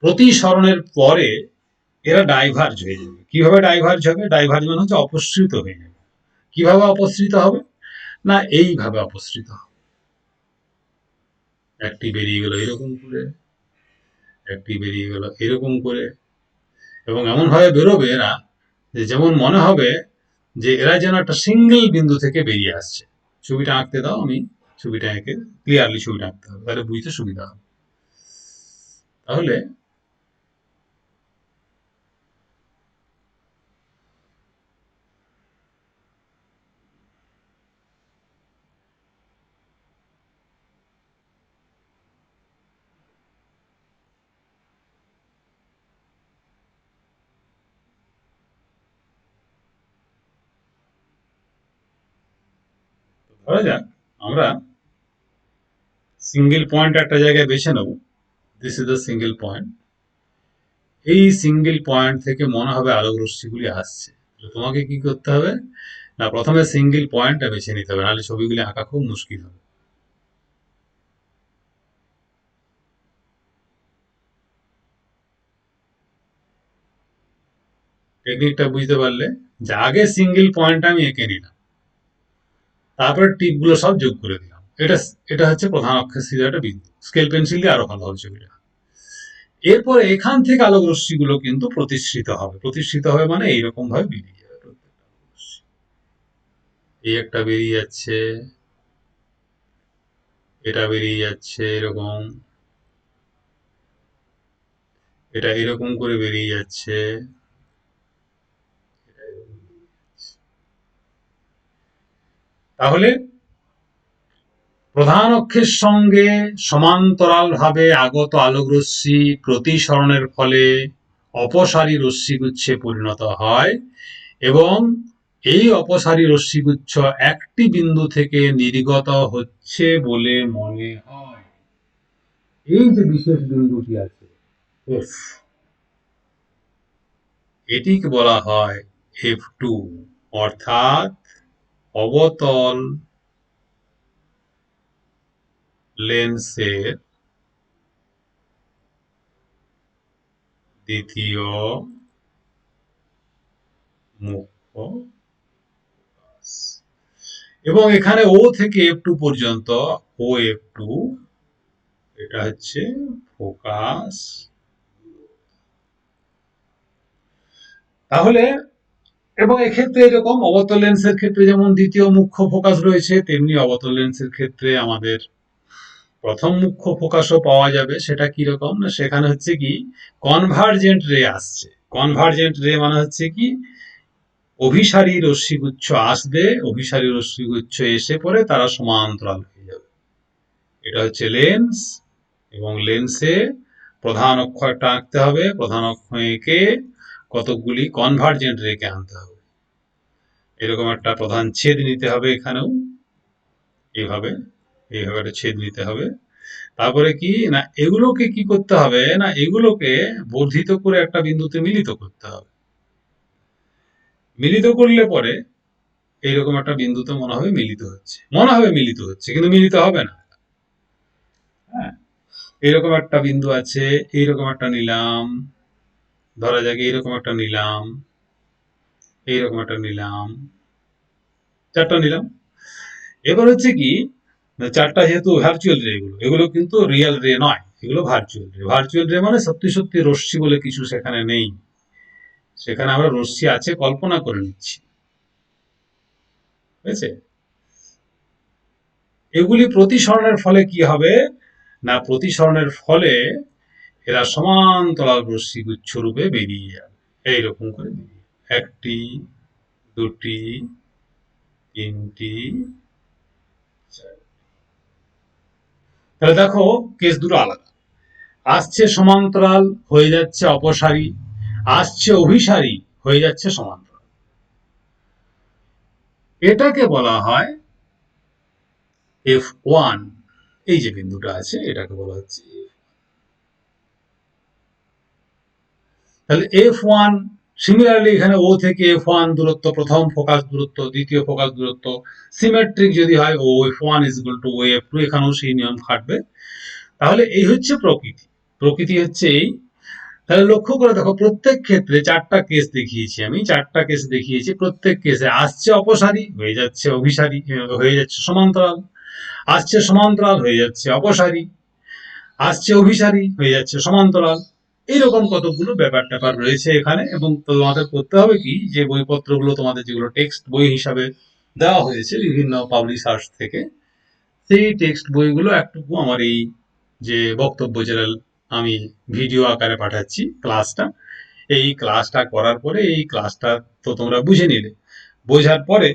প্রতিসরণের পরে এরা ডাইভার্জ হয়ে যাবে। কিভাবে ডাইভার্জ হবে? ডাইভার্জ মানে হচ্ছে অপসৃত হয়ে যাবে। কিভাবে অপসৃত হবে? না এইভাবে অপসৃত হবে, একটি বেরিয়ে গেল এরকম করে, একটি বেরিয়ে গেল এরকম করে, এবং এমন ভাবে বেরোবে এরা যে যেমন মনে হবে যে এরা যেন একটা সিঙ্গেল বিন্দু থেকে বেরিয়ে আসছে। ছবিটা আঁকতে দাও, আমি ছবিটা এঁকে ক্লিয়ারলি ছবিটা আঁকতে হবে, তাহলে বুঝতে সুবিধা হবে। তাহলে ধরা যাক আমরা সিঙ্গেল পয়েন্ট একটা জায়গায় বেছে নেব। This is the single point. এই সিঙ্গেল পয়েন্ট থেকে মনে হবে আলোক রশ্মিগুলি আসছে। তোমাকে কি করতে হবে না, প্রথমে সিঙ্গেল পয়েন্টটা বেছে নিতে হবে, নাহলে ছবিগুলি আঁকা খুব মুশকিল হবে। টেকনিকটা বুঝতে পারলে যে আগে সিঙ্গেল পয়েন্ট আমি এঁকে নিলাম, তারপরে টিপগুলো সব যোগ করে দিলাম। এটা এটা হচ্ছে প্রধান অক্ষের সিধা একটা বিন্দু। স্কেল পেন্সিল দিয়ে আরো ভালো হবে ছবিটা। এরপরে এখান থেকে আলোক রশ্মিগুলো কিন্তু প্রতিষ্ঠিত হবে। প্রতিষ্ঠিত হবে মানে এইরকম ভাবে বেরিয়ে যাবে প্রত্যেকটা আলোক রশ্মি। এই একটা বেরিয়ে যাচ্ছে, এটা বেরিয়ে যাচ্ছে এরকম, এটা এরকম করে বেরিয়ে যাচ্ছে। তাহলে প্রধান অক্ষের সঙ্গে সমান্তরালভাবে আগত আলোকরশ্মি প্রতিসরণের ফলে অপসারী রশ্মিগুচ্ছে পরিণত হয় এবং এই অপসারী রশ্মিগুচ্ছ একটি বিন্দু থেকে নির্গত হচ্ছে বলে মনে হয়। এই যে বিশেষ বিন্দুটি আছে এফ, এটিকে বলা হয় F2, অর্থাৎ অবতল লেন্সের দ্বিতীয় মুখ্য ফোকাস। এবং এখানে ও থেকে F2 পর্যন্ত, ও F2 এটা হচ্ছে ফোকাস। তাহলে এবং এক্ষেত্রে এরকম অবতল লেন্সের ক্ষেত্রে যেমন দ্বিতীয় মুখ্য ফোকাস রয়েছে, তেমনি অবতল লেন্সের ক্ষেত্রে আমাদের প্রথম মুখ্য ফোকাসও পাওয়া যাবে। সেটা কিরকম না, সেখানে হচ্ছে কি কনভার্জেন্ট রে আসছে। কনভার্জেন্ট রে মানে হচ্ছে কি অভিসারী রশ্মিগুচ্ছ আসবে, অভিসারী রশ্মিগুচ্ছ এসে পরে তারা সমান্তরাল হয়ে যাবে। এটা হচ্ছে লেন্স, এবং লেন্সে প্রধান অক্ষ একটা আঁকতে হবে, প্রধান অক্ষ এঁকে কতকগুলি কনভার্জেন্ট রেকে আনতে হবে। এরকম একটা প্রধান ছেদ নিতে হবে, এখানেও এইভাবে এইভাবে একটা ছেদ নিতে হবে। তারপরে কি না এগুলোকে কি করতে হবে না এগুলোকে বর্ধিত করে একটা বিন্দুতে মিলিত করতে হবে। মিলিত করলে পরে এইরকম একটা বিন্দুতে মনে হবে মিলিত হচ্ছে, কিন্তু মিলিত হবে না। হ্যাঁ, এইরকম একটা বিন্দু আছে, এইরকম একটা নিলাম, ধরা যাক এইরকম একটা নিলাম, এইরকম একটা নিলাম, চারটা নিলাম। এবার হচ্ছে কি চারটা যেহেতু ভার্চুয়াল রে, এগুলো কিন্তু রিয়েল রে নয়, এগুলো ভার্চুয়াল রে। ভার্চুয়াল রে মানে সত্যি সত্যি রশ্মি বলে কিছু সেখানে নেই, সেখানে আমরা রশ্মি আছে কল্পনা করে নিচ্ছি। বুঝেছে? এগুলি প্রতিসরণের ফলে কি হবে না, প্রতিসরণের ফলে এরা সমান্তরাল রশ্মি গুচ্ছ রূপে বেরিয়ে যাবে, এইরকম করে বেরিয়ে একটি, দুটি, তিনটি, তাহলে দেখো কেস দুটো আলাদা। আসছে সমান্তরাল হয়ে যাচ্ছে অপসারী, আসছে অভিসারী হয়ে যাচ্ছে সমান্তরাল। এটাকে বলা হয় F1। এই যে বিন্দুটা আছে এটাকে বলা হচ্ছে। তাহলে F1 সিমিলারলি এখানে ও থেকে F1 দূরত্ব, প্রথম ফোকাস দূরত্ব, দ্বিতীয় ফোকাস দূরত্ব সিমেট্রিক যদি হয়, ও F1 = ও F2, এখানেও সেই নিয়ম খাটবে। তাহলে এই হচ্ছে প্রকৃতি। প্রকৃতি হচ্ছে এই। তাহলে লক্ষ্য করে দেখো প্রত্যেক ক্ষেত্রে চারটা কেস দেখিয়েছি আমি, চারটা কেস দেখিয়েছি। প্রত্যেক কেসে আসছে অপসারী হয়ে যাচ্ছে অভিসারী, হয়ে যাচ্ছে সমান্তরাল, আসছে সমান্তরাল হয়ে যাচ্ছে অপসারী, আসছে অভিসারী হয়ে যাচ্ছে সমান্তরাল। এইরকম কতগুলো ব্যাপার ট্যাপার রয়েছে এখানে। এবং তোমাদের করতে হবে কি, যে বইপত্রগুলো তোমাদের যেগুলো টেক্সট বই হিসাবে দেওয়া হয়েছে বিভিন্ন পাবলিশার্স থেকে, সেই টেক্সট বইগুলো একটুকু আমার এই যে বক্তব্য যেটা আমি ভিডিও আকারে পাঠাচ্ছি ক্লাসটা, এই ক্লাসটা করার পরে এই ক্লাসটা তো তোমরা বুঝে নিলে, বোঝার পরে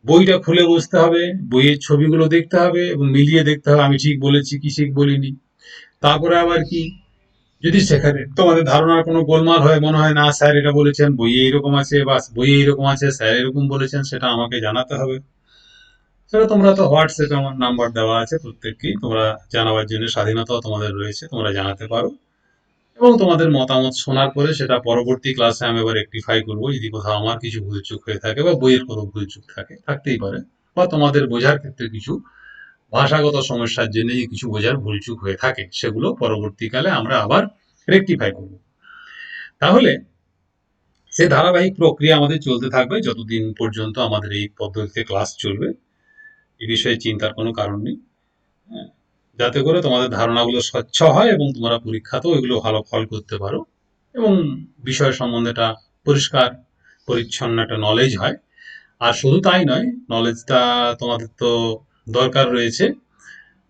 বইটা খুলে বসতে হবে, বইয়ের ছবিগুলো দেখতে হবে এবং মিলিয়ে দেখতে হবে আমি ঠিক বলেছি কি ঠিক বলিনি। তারপরে আবার কি যদি সেখানে তোমাদের ধারণার কোনো গোলমাল হয়, মনে হয় না স্যার এটা বলেছেন বইয়ে এইরকম আছে, বা বইয়ে এইরকম আছে স্যার এরকম বলেছেন, সেটা আমাকে জানাতে হবে। সেটা তোমরা তো হোয়াটসঅ্যাপে আমার নাম্বার দেওয়া আছে, প্রত্যেককেই তোমরা জানাবার জন্য স্বাধীনতা তোমাদের রয়েছে, তোমরা জানাতে পারো। এবং তোমাদের মতামত শোনার পরে সেটা পরবর্তী ক্লাসে আমি এবার রেকটিফাই করবো, যদি কোথাও আমার কিছু ভুলচুক হয়ে থাকে বা বইয়ের কোনো ভুলচুক থাকে, থাকতেই পারে, বা তোমাদের বোঝার ক্ষেত্রে কিছু ভাষাগত সমস্যার জন্য কিছু বোঝার ভুলচুক হয়ে থাকে, সেগুলো পরবর্তীকালে আমরা আবার রেকটিফাই করব। তাহলে সে ধারাবাহিক প্রক্রিয়া আমাদের চলতে থাকবে যতদিন পর্যন্ত আমাদের এই পদ্ধতিতে ক্লাস চলবে। এ বিষয়ে চিন্তার কোনো কারণ নেই। হ্যাঁ, যাতে করে তোমাদের ধারণাগুলো স্বচ্ছ হয় এবং তোমরা পরীক্ষাতেও এগুলো ভালো ফল করতে পারো এবং বিষয় সম্বন্ধে একটা পরিষ্কার পরিচ্ছন্ন একটা নলেজ হয়। আর শুধু তাই নয়, নলেজটা তোমাদের তো দরকার রয়েছে,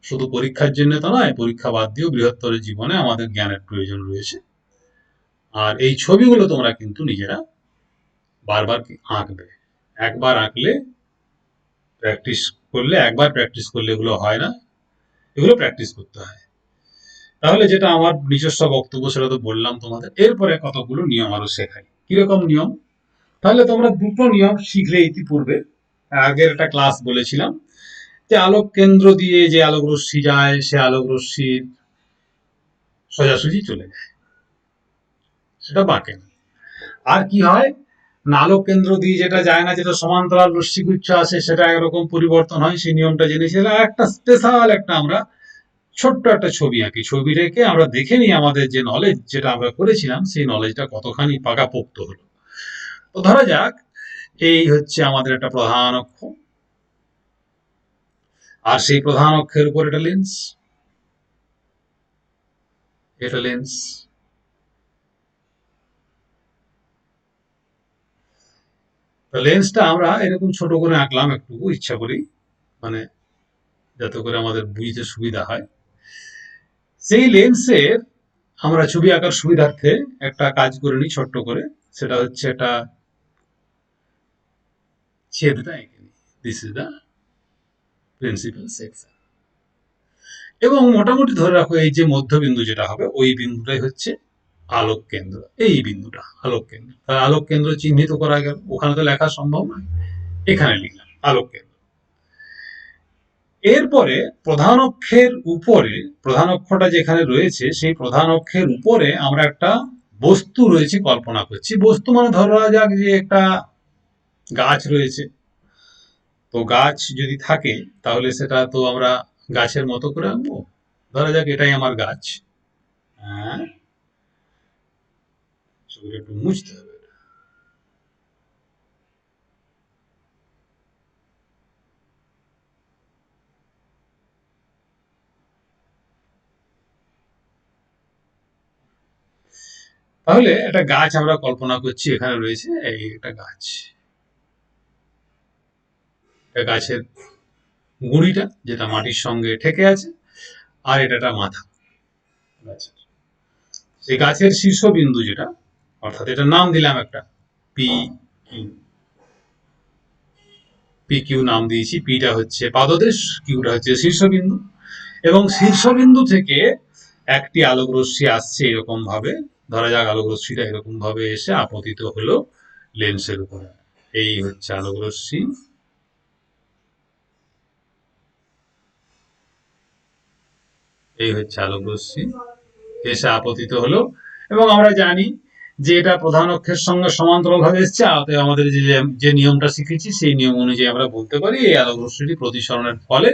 শুধু পরীক্ষার জন্য তো নয়, পরীক্ষা বাদ দিয়েও বৃহত্তর জীবনে আমাদের জ্ঞানের প্রয়োজন রয়েছে। আর এই ছবিগুলো তোমরা কিন্তু নিজেরা বারবার আঁকবে। একবার আঁকলে প্র্যাকটিস করলে, একবার প্র্যাকটিস করলে এগুলো হয় না, এগুলো প্র্যাকটিস করতে হয়। তাহলে যেটা আমার নিজস্ব বক্তব্য সেটা তো বললাম তোমাদের। এরপরে কতগুলো নিয়ম আরো শেখাই। কিরকম নিয়ম? তাহলে তোমরা দুটো নিয়ম শিখলে ইতিপূর্বে। আগের একটা ক্লাস বলেছিলাম যে আলোক কেন্দ্র দিয়ে যে আলোক রশ্মি যায় সে আলোক রশ্মির সোজাসুজি চলে যায়, সেটা বাঁকে না। আর কি হয় না, আলোক কেন্দ্র দিয়ে যেটা যায় না, যেটা সমান্তরাল রশ্মিগুচ্ছ আছে সেটা একরকম পরিবর্তন হয়, সেই নিয়মটা জেনেছিলাম। একটা স্পেশাল একটা আমরা ছোট্ট একটা ছবি আঁকি, ছবি রেখে আমরা দেখে নিই আমাদের যে নলেজ যেটা আমরা করেছিলাম সেই নলেজটা কতখানি পাকাপোক্ত হলো। তো ধরা যাক এই হচ্ছে আমাদের একটা প্রধান অক্ষ, আর সেই প্রধান অক্ষের উপর এটা লেন্স, এটা লেন্স। লেন্সটা আমরা এরকম ছোট করে আঁকলাম একটু ইচ্ছা করি, মানে যাতে করে আমাদের বুঝতে সুবিধা হয়। সেই লেন্সের আমরা ছবি আঁকার সুবিধার্থে একটা কাজ করে নিই ছোট্ট করে, সেটা হচ্ছে একটা ছেদটা এঁকে নিই। This is the principal section. এবং মোটামুটি ধরে রাখো এই যে মধ্যবিন্দু যেটা হবে ওই বিন্দুটাই হচ্ছে আলোক কেন্দ্র। এই বিন্দুটা আলোক কেন্দ্র, আলোক কেন্দ্র চিহ্নিত করা গেল। ওখানে তো লেখা সম্ভব নয়, এখানে লিখলাম আলোক কেন্দ্র। এরপরে প্রধান অক্ষের উপরে, প্রধান অক্ষটা যেখানে রয়েছে সেই প্রধান অক্ষের উপরে আমরা একটা বস্তু রয়েছে কল্পনা করছি। বস্তু মানে ধরা যাক যে একটা গাছ রয়েছে। তো গাছ যদি থাকে তাহলে সেটা তো আমরা গাছের মতো করে আনবো। ধরা যাক এটাই আমার গাছ। হ্যাঁ, ছবিটা একটু মুছতে হবে। তাহলে একটা গাছ আমরা কল্পনা করছি, এখানে রয়েছে এই একটা গাছ। একটা গাছের গুঁড়িটা যেটা মাটির সঙ্গে ঠেকে আছে, আর এটা একটা মাথা গাছের। সেই গাছের শীর্ষবিন্দু যেটা, অর্থাৎ এটার নাম দিলাম একটা পি কিউ। পি কিউ নাম দিয়েছি। পিটা হচ্ছে পাদদেশ, কিউটা হচ্ছে শীর্ষবিন্দু। এবং শীর্ষবিন্দু থেকে একটি আলোক রশ্মি আসছে এরকম ভাবে। ধরা যাক আলোক রশ্মিটা এরকম ভাবে এসে আপতিত হলো লেন্সের উপরে। এই হচ্ছে আলোক রশ্মি, এই হচ্ছে আলোক রশ্মি এসে আপতিত হলো। এবং আমরা জানি যে এটা প্রধান অক্ষের সঙ্গে সমান্তরাল ভাবে এসছে। আমাদের যে যে নিয়মটা শিখেছি সেই নিয়ম অনুযায়ী আমরা বলতে পারি এই আলোক রশ্মিটি প্রতিসরণের ফলে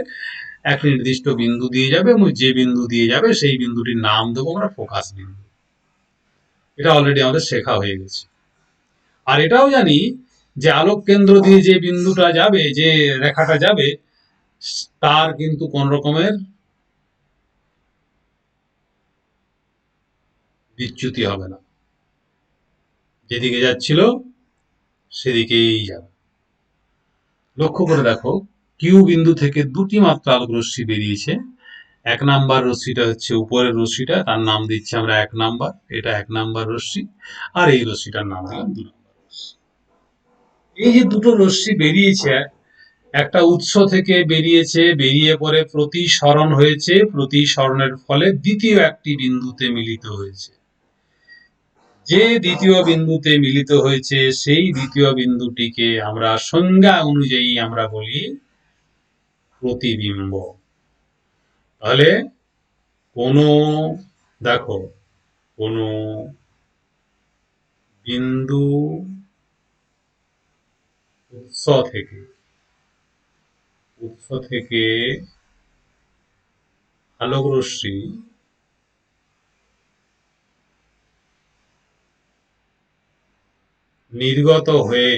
এক নির্দিষ্ট বিন্দু দিয়ে যাবে এবং যে বিন্দু দিয়ে যাবে সেই বিন্দুটির নাম দেবো আমরা ফোকাস বিন্দু। এটা অলরেডি আমাদের শেখা হয়ে গেছে। আর এটাও জানি যে আলোক কেন্দ্র দিয়ে যে বিন্দুটা যাবে, যে রেখাটা যাবে, তার কিন্তু কোন রকমের বিচ্যুতি হবে না। যেদিকে যাচ্ছিল সেদিকেই যাবে। লক্ষ্য করে দেখো, কিউ বিন্দু থেকে দুটি মাত্র আলোক রশ্মি বেরিয়েছে। এক নাম্বার রশ্মিটা হচ্ছে উপরের রশ্মিটা, তার নাম দিচ্ছি আমরা 1 নাম্বার, এটা 1 নাম্বার রশ্মি। আর এই রশ্মিটার নাম দিলাম 2 নাম্বার রশ্মি। এই যে দুটো রশ্মি বেরিয়েছে, একটা উৎস থেকে বেরিয়েছে, বেরিয়ে পরে প্রতিসরণ হয়েছে, প্রতিসরণের ফলে দ্বিতীয় একটি বিন্দুতে মিলিত হয়েছে। যে দ্বিতীয় বিন্দুতে মিলিত হয়েছে সেই দ্বিতীয় বিন্দুটিকে আমরা সংজ্ঞা অনুযায়ী আমরা বলি প্রতিবিম্ব। তাহলে কোন, দেখো, কোন বিন্দু উৎস থেকে, উৎস থেকে আলোক রশ্মি নির্গত হয়ে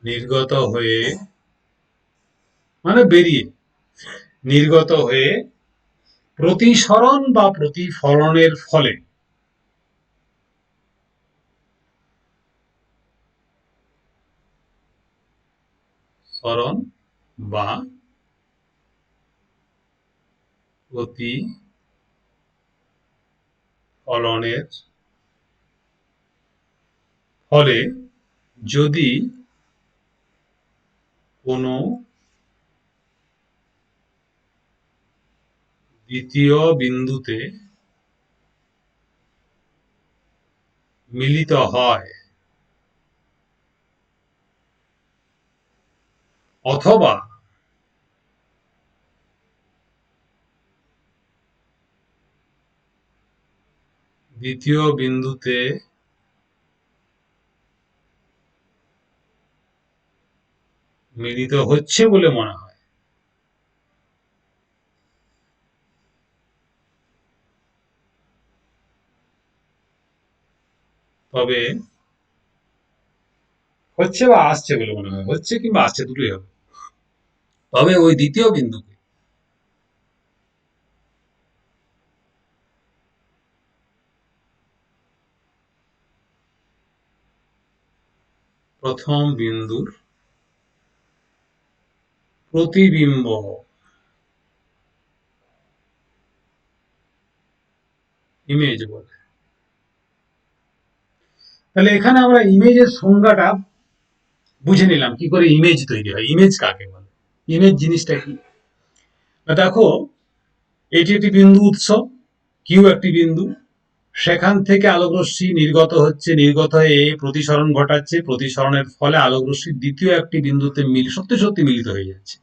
নির্গত হয়ে মানে বেরিয়ে, নির্গত হয়ে প্রতিসরণ বা প্রতিফলনের ফলে সরণ বা প্রতিফলনের ফলে যদি কোনো দ্বিতীয় বিন্দুতে মিলিত হয় অথবা দ্বিতীয় বিন্দুতে মিলিত হচ্ছে বলে মনে হয়, তবে হচ্ছে বা আসছে বলে মনে হয়, হচ্ছে কিংবা আসছে দুটোই হবে, তবে ওই দ্বিতীয় বিন্দুকে প্রথম বিন্দুর প্রতিবিম্ব ইমেজ বলে। তাহলে এখানে আমরা ইমেজের সংজ্ঞাটা বুঝে নিলাম, কি করে ইমেজ তৈরি হয়, ইমেজ কাকে বলে, ইমেজ জিনিসটা কি। দেখো, এটি একটি বিন্দু উৎস, কিউ একটি বিন্দু, সেখান থেকে আলোকরশ্মি নির্গত হচ্ছে, নির্গত হয়ে প্রতিসরণ ঘটাচ্ছে, প্রতিসরণের ফলে আলোকরশ্মি দ্বিতীয় একটি বিন্দুতে সত্যি সত্যি মিলিত হয়ে যাচ্ছে,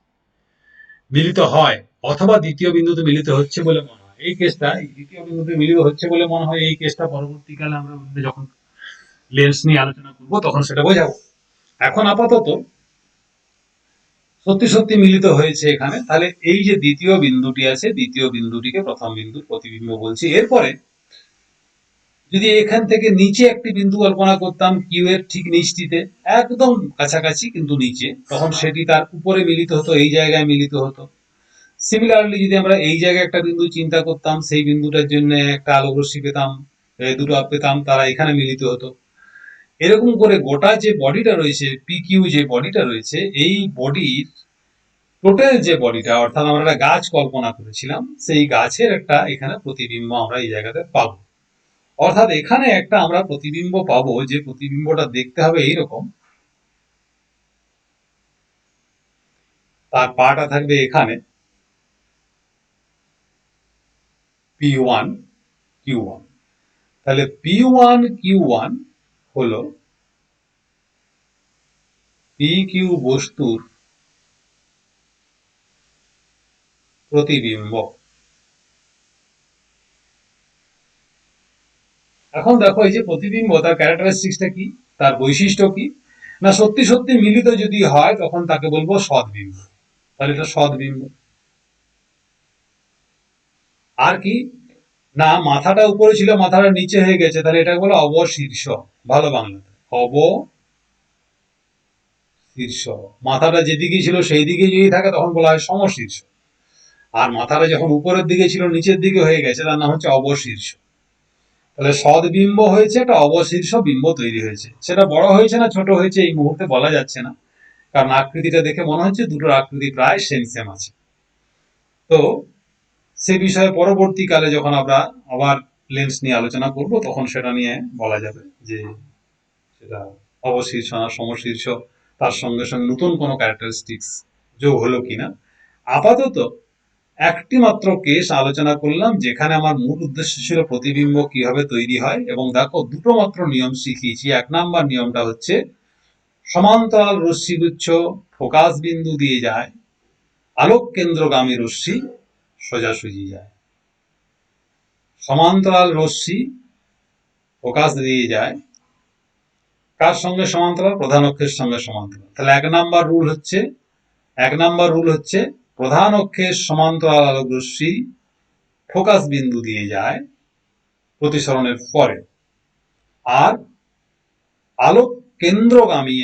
মিলিত হয় অথবা দ্বিতীয় বিন্দুতে মিলিত হচ্ছে বলে মনে হয়। এই কেসটা, এই দ্বিতীয় বিন্দুতে মিলিত হচ্ছে বলে মনে হয়, এই কেসটা পরবর্তীকালে আমরা যখন লেন্স নিয়ে আলোচনা করবো তখন সেটা বোঝাবো। এখন আপাতত সত্যি সত্যি মিলিত হয়েছে এখানে, তাহলে এই যে দ্বিতীয় বিন্দুটি আছে, দ্বিতীয় বিন্দুটিকে প্রথম বিন্দুর প্রতিবিম্ব বলছি। এরপরে যদি এখান থেকে নিচে একটি বিন্দু কল্পনা করতাম, কিউ এর ঠিক নিচটিতে, একদম কাছাকাছি কিন্তু নিচে, তখন সেটি তার উপরে মিলিত হতো, এই জায়গায় মিলিত হতো। সিমিলারলি যদি আমরা এই জায়গায় একটা বিন্দু চিন্তা করতাম, সেই বিন্দুটার জন্য একটা আলোকরশ্মি পেতাম, দুটো পেতাম, তারা এখানে মিলিত হতো। এরকম করে গোটা যে বডিটা রয়েছে, পি কিউ যে বডিটা রয়েছে, এই বডির টোটাল যে বডিটা, অর্থাৎ আমরা একটা গাছ কল্পনা করেছিলাম, সেই গাছের একটা এখানে প্রতিবিম্ব আমরা এই জায়গাতে পাবো। অর্থাৎ এখানে একটা আমরা প্রতিবিম্ব পাবো, যে প্রতিবিম্বটা দেখতে হবে এইরকম, তার পাটা থাকবে এখানে পি ওয়ান কিউ ওয়ান। তাহলে পি ওয়ান কিউ ওয়ান হলো পি কিউ বস্তুর প্রতিবিম্ব। এখন দেখো, এই যে প্রতিবিম্ব, তার ক্যারেক্টারিস্টিক্সটা কি, তার বৈশিষ্ট্য কি, না সত্যি সত্যি মিলিত যদি হয় তখন তাকে বলবো সদ্বিম্ব। তাহলে এটা সদ্বিম্ব। আর কি, না মাথাটা উপরে ছিল, মাথাটা নিচে হয়ে গেছে, তাহলে এটা বলো অবশীর্ষ, ভালো বাংলাতে অবশীর্ষ। মাথাটা যেদিকে ছিল সেই দিকে যদি থাকে তখন বলা হয় সমশীর্ষ, আর মাথাটা যখন উপরের দিকে ছিল নিচের দিকে হয়ে গেছে তার নাম হচ্ছে অবশীর্ষ। তাহলে সদ্বিম্ব হয়েছে, একটা অবশীর্ষ বিম্ব তৈরি হয়েছে। সেটা বড় হয়েছে না ছোট হয়েছে এই মুহূর্তে বলা যাচ্ছে না, কারণ আকৃতিটা দেখে মনে হচ্ছে দুটোর আকৃতি প্রায় সেম সেম আছে। তো সে বিষয়ে পরবর্তীকালে যখন আমরা আবার লেন্স নিয়ে আলোচনা করব তখন সেটা নিয়ে বলা যাবে যে সেটা অবশীর্ষ না সমশীর্ষ, তার সঙ্গে সঙ্গে নতুন কোনো ক্যারেক্টারিস্টিক্স যোগ হলো কিনা। আপাতত একটি মাত্র কেস আলোচনা করলাম, যেখানে আমার মূল উদ্দেশ্য ছিল প্রতিবিম্ব কিভাবে তৈরি হয়, এবং দেখো দুটো মাত্র নিয়ম শিখিয়েছি। এক নাম্বার নিয়মটা হচ্ছে সমান্তরাল রশ্মিগুচ্ছ ফোকাস বিন্দু দিয়ে যায়, আলোক কেন্দ্রগামী রশ্মি সোজাসুজি যায়। সমান্তরাল রশ্মি ফোকাস দিয়ে যায়, কার সঙ্গে সমান্তরাল? প্রধান অক্ষের সঙ্গে সমান্তরাল। তাহলে এক নাম্বার রুল হচ্ছে প্রধান অক্ষের সমান্তরাল আলোক রশ্মি ফোকাস বিন্দু দিয়ে যায় প্রতিসরণের পরে, আর আলোক কেন্দ্রগামী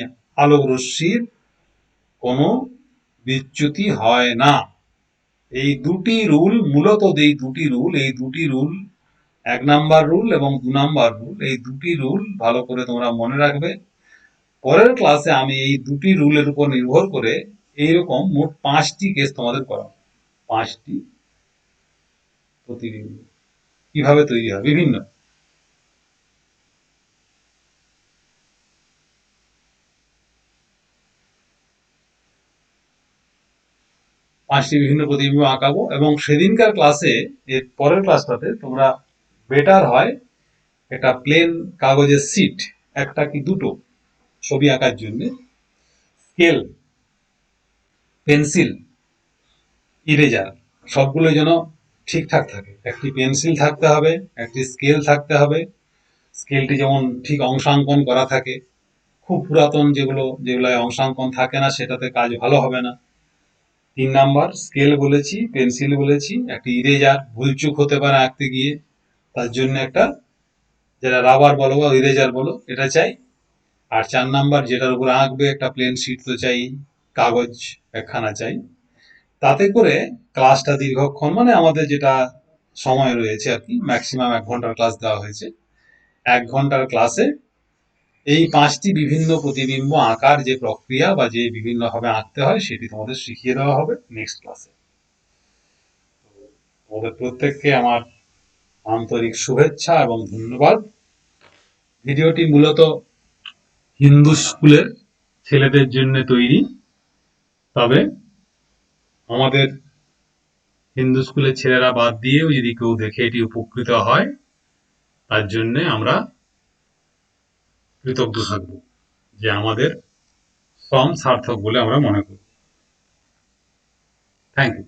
আলোক রশ্মির কোনো বিচ্যুতি হয় না। এই দুটি রুল মূলত এই দুটি রুল 1 নাম্বার রুল এবং 2 নাম্বার রুল, এই দুটি রুল ভালো করে তোমরা মনে রাখবে। পরের ক্লাসে আমি এই দুটি রুলের উপর নির্ভর করে এইরকম মোট 5টি কেস তোমাদের করাবো। 5টি প্রতিবিম্ব কিভাবে তৈরি হয়, বিভিন্ন 5টি বিভিন্ন প্রতিবিম্ব আঁকাবো, এবং সেদিনকার ক্লাসে, এর পরের ক্লাসটাতে তোমরা বেটার হয় একটা প্লেন কাগজের সিট, একটা কি দুটো ছবি আঁকার জন্য স্কেল, পেন্সিল, ইরেজার সবগুলো যেন ঠিকঠাক থাকে। একটি পেন্সিল থাকতে হবে, একটি স্কেল থাকতে হবে, স্কেলটি যেমন ঠিক অংশাঙ্কন করা থাকে। খুব পুরাতন যেগুলো অংশাঙ্কন থাকে না, সেটাতে কাজ ভালো হবে না। 3 নাম্বার স্কেল বলেছি, পেন্সিল বলেছি, একটি ইরেজার, ভুলচুক হতে পারে আঁকতে গিয়ে, তার জন্য একটা, যেটা রাবার বলো বা ইরেজার বলো, এটা চাই। আর 4 নাম্বার যেটার উপর আঁকবে একটা প্লেন শিট তো চাই, কাগজ একখানা চাই। তাতে করে ক্লাসটা দীর্ঘক্ষণ, মানে আমাদের যেটা সময় রয়েছে আর কি, ম্যাক্সিমাম 1 ঘন্টার ক্লাস দেওয়া হয়েছে, 1 ঘন্টার ক্লাসে এই 5টি বিভিন্ন প্রতিবিম্ব আঁকার যে প্রক্রিয়া বা যে বিভিন্নভাবে আঁকতে হয় সেটি তোমাদের শিখিয়ে দেওয়া হবে নেক্সট ক্লাসে। তোমাদের প্রত্যেককে আমার আন্তরিক শুভেচ্ছা এবং ধন্যবাদ। ভিডিওটি মূলত হিন্দু স্কুলের ছেলেদের জন্য তৈরি, তবে আমাদের হিন্দু স্কুলের ছেলেরা বাদ দিয়েও যদি কেউ দেখে এটি উপকৃত হয়, তার জন্য আমরা কৃতজ্ঞ থাকব, যে আমাদের শ্রম সার্থক বলে আমরা মনে করি। Thank you.